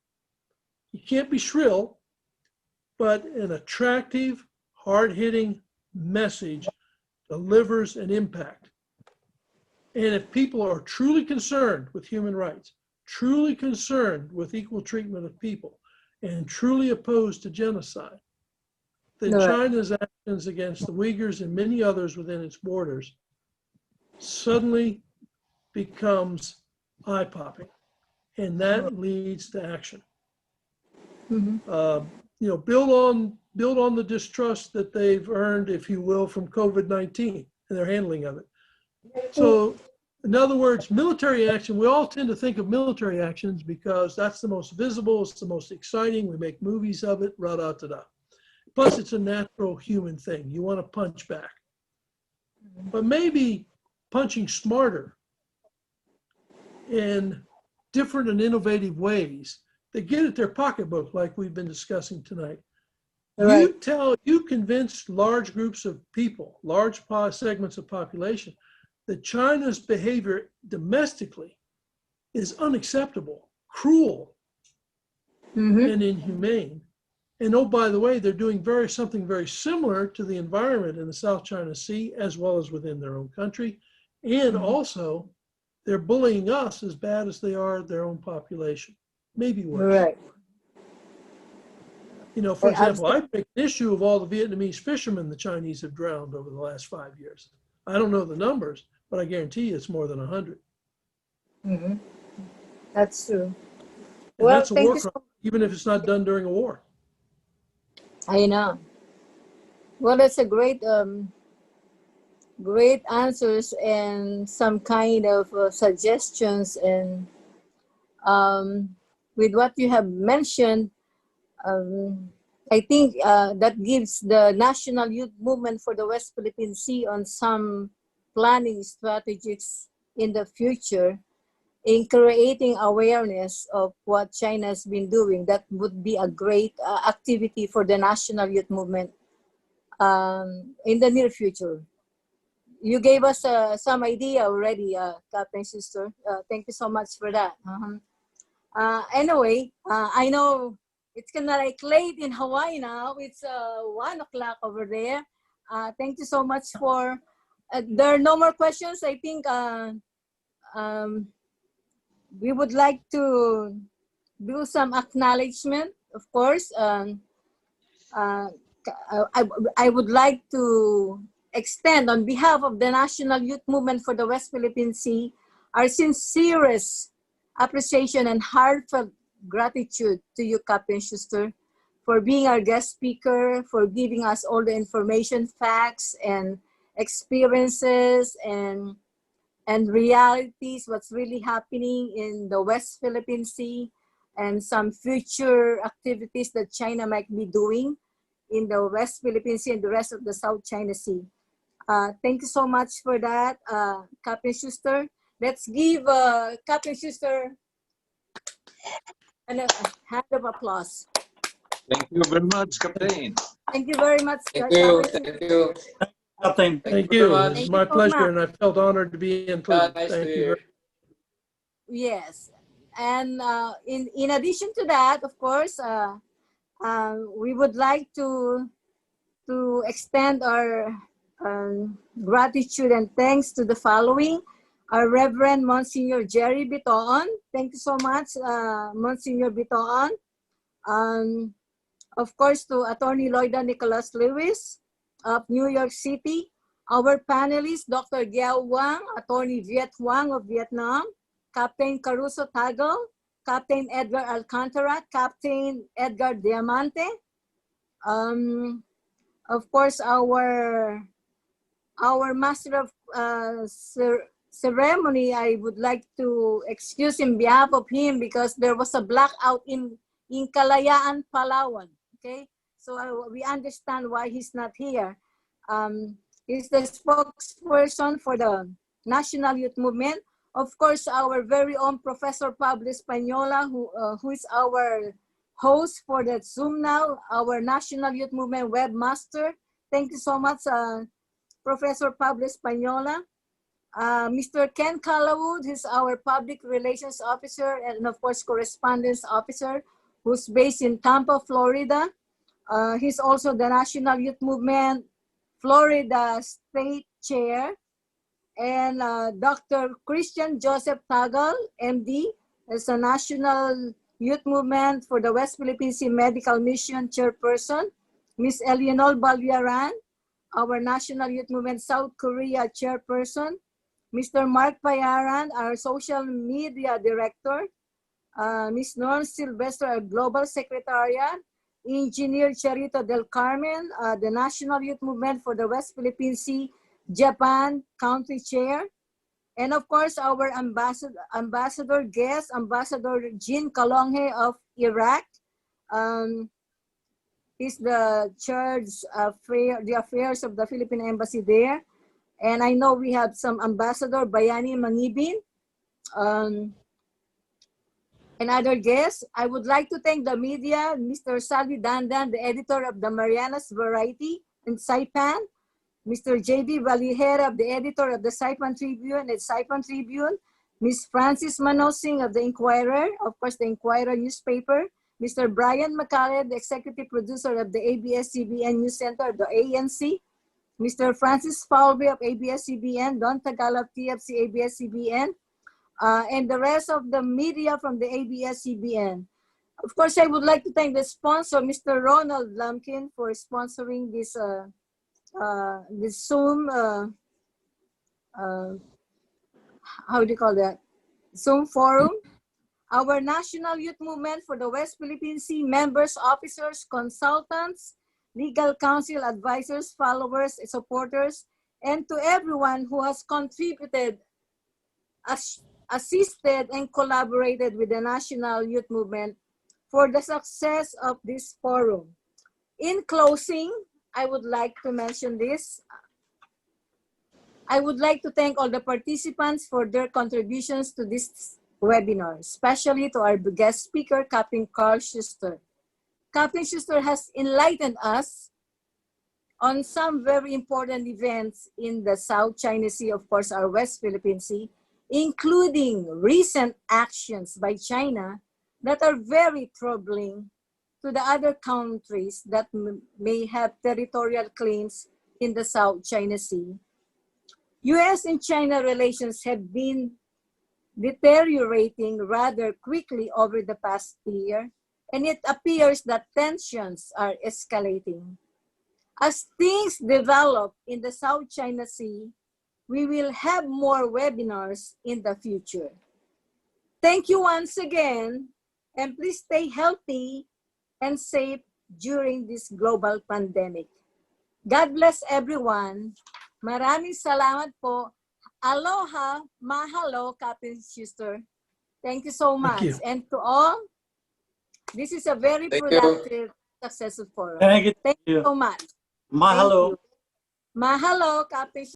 You you can't be shrill, but an attractive, hard-hitting message delivers an impact. And if people are truly concerned with human rights, truly concerned with equal treatment of people, and truly opposed to genocide, then Right. China's actions against the Uyghurs and many others within its borders suddenly becomes eye-popping, and that leads to action. Build on the distrust that they've earned, if you will, from COVID-19 and their handling of it. So, in other words, military action, we all tend to think of military actions because that's the most visible, it's the most exciting, we make movies of it, da-da-da-da. Plus, it's a natural human thing. You want to punch back. But maybe punching smarter in different and innovative ways that get at their pocketbook, like we've been discussing tonight. Right. You convince large groups of people, large segments of population, that China's behavior domestically is unacceptable, cruel, and inhumane. And oh, by the way, they're doing something very similar to the environment in the South China Sea, as well as within their own country. And also, they're bullying us as bad as they are their own population, maybe worse. Right. For example, I make an issue of all the Vietnamese fishermen the Chinese have drowned over the last 5 years. I don't know the numbers, but I guarantee you it's more than 100. That's true. And Well, that's a thank war you. crime, even if it's not done during a war. I know. Well, that's a great answers and some kind of suggestions. And with what you have mentioned, I think that gives the National Youth Movement for the West Philippine Sea on some planning strategies in the future in creating awareness of what China has been doing. That would be a great activity for the National Youth Movement in the near future. You gave us some idea already, Captain Schuster. Thank you so much for that. Anyway, I know it's kind of like late in Hawaii now. It's 1 o'clock over there. Thank you so much for, there are no more questions. I think we would like to do some acknowledgement, of course. I would like to extend on behalf of the National Youth Movement for the West Philippine Sea our sincerest appreciation and heartfelt gratitude to you, Captain Schuster, for being our guest speaker, for giving us all the information, facts, and experiences and realities, what's really happening in the West Philippine Sea, and some future activities that China might be doing in the West Philippine Sea and the rest of the South China Sea. Thank you so much for that, Captain Schuster. Let's give Captain Schuster a hand of applause. Thank you very much, Captain. Thank you very much. Thank you. Captain Thank you. Captain. Thank very you. much. It's Thank my you so pleasure, much. and I felt honored to be included. Nice Thank to you hear. Yes, and in addition to that, of course, we would like to extend our gratitude and thanks to the following: our Reverend Monsignor Jerry Bitoon. Thank you so much, Monsignor Bitoon. Of course, to Attorney Lloyda Nicholas Lewis of New York City. Our panelists, Dr. Giao Wang, Attorney Viet Huang of Vietnam, Captain Caruso Tagal, Captain Edgar Alcantara, Captain Edgar Diamante. Of course, our Master of Ceremony, I would like to excuse in behalf of him because there was a blackout in Kalayaan, Palawan. Okay, so we understand why he's not here. He's the spokesperson for the National Youth Movement. Of course, our very own Professor Pablo Española, who is our host for the Zoom now, our National Youth Movement webmaster. Thank you so much, Professor Pablo Española. Mr. Ken Callowwood is our Public Relations Officer and, of course, Correspondence Officer, who's based in Tampa, Florida. He's also the National Youth Movement Florida State Chair. And Dr. Christian Joseph Tagal, MD, is a National Youth Movement for the West Philippine Sea Medical Mission Chairperson. Ms. Eleanor Balyaran, our National Youth Movement South Korea Chairperson. Mr. Mark Payaran, our Social Media Director. Ms. Norm Silvestre, our Global Secretariat. Engineer Charito Del Carmen, the National Youth Movement for the West Philippine Sea, Japan Country Chair. And of course, our ambassador guest, Ambassador Jean Kalonghe of Iraq. He's the charge of the affairs of the Philippine Embassy there. And I know we have some Ambassador Bayani Mangibin. And other guests, I would like to thank the media, Mr. Salvi Dandan, the editor of the Marianas Variety in Saipan, Mr. J.D. Valihera, the editor of the Saipan Tribune and Saipan Tribune, Ms. Francis Manosing of the Inquirer, of course, the Inquirer newspaper, Mr. Brian McCallan, the executive producer of the ABS-CBN News Center, the ANC, Mr. Francis Falvey of ABS-CBN, Don Tagal of TFC ABS-CBN, and the rest of the media from the ABS-CBN. Of course, I would like to thank the sponsor, Mr. Ronald Lumpkin, for sponsoring this Zoom, how do you call that? Zoom forum. Our National Youth Movement for the West Philippine Sea members, officers, consultants, legal counsel, advisors, followers, supporters, and to everyone who has contributed, assisted, and collaborated with the National Youth Movement for the success of this forum. In closing, I would like to mention this. I would like to thank all the participants for their contributions to this webinar, especially to our guest speaker, Captain Carl Schuster. Captain Schuster has enlightened us on some very important events in the South China Sea, of course, our West Philippine Sea, including recent actions by China that are very troubling to the other countries that may have territorial claims in the South China Sea. US and China relations have been deteriorating rather quickly over the past year, and it appears that tensions are escalating. As things develop in the South China Sea, we will have more webinars in the future. Thank you once again, and please stay healthy and safe during this global pandemic. God bless everyone. Maraming salamat po. Aloha, mahalo, Captain Schuster. Thank you so much. you. And to all, this is a very Thank productive, successful forum. Thank you. Thank you so much. Mahalo. Thank you. Mahalo, Captain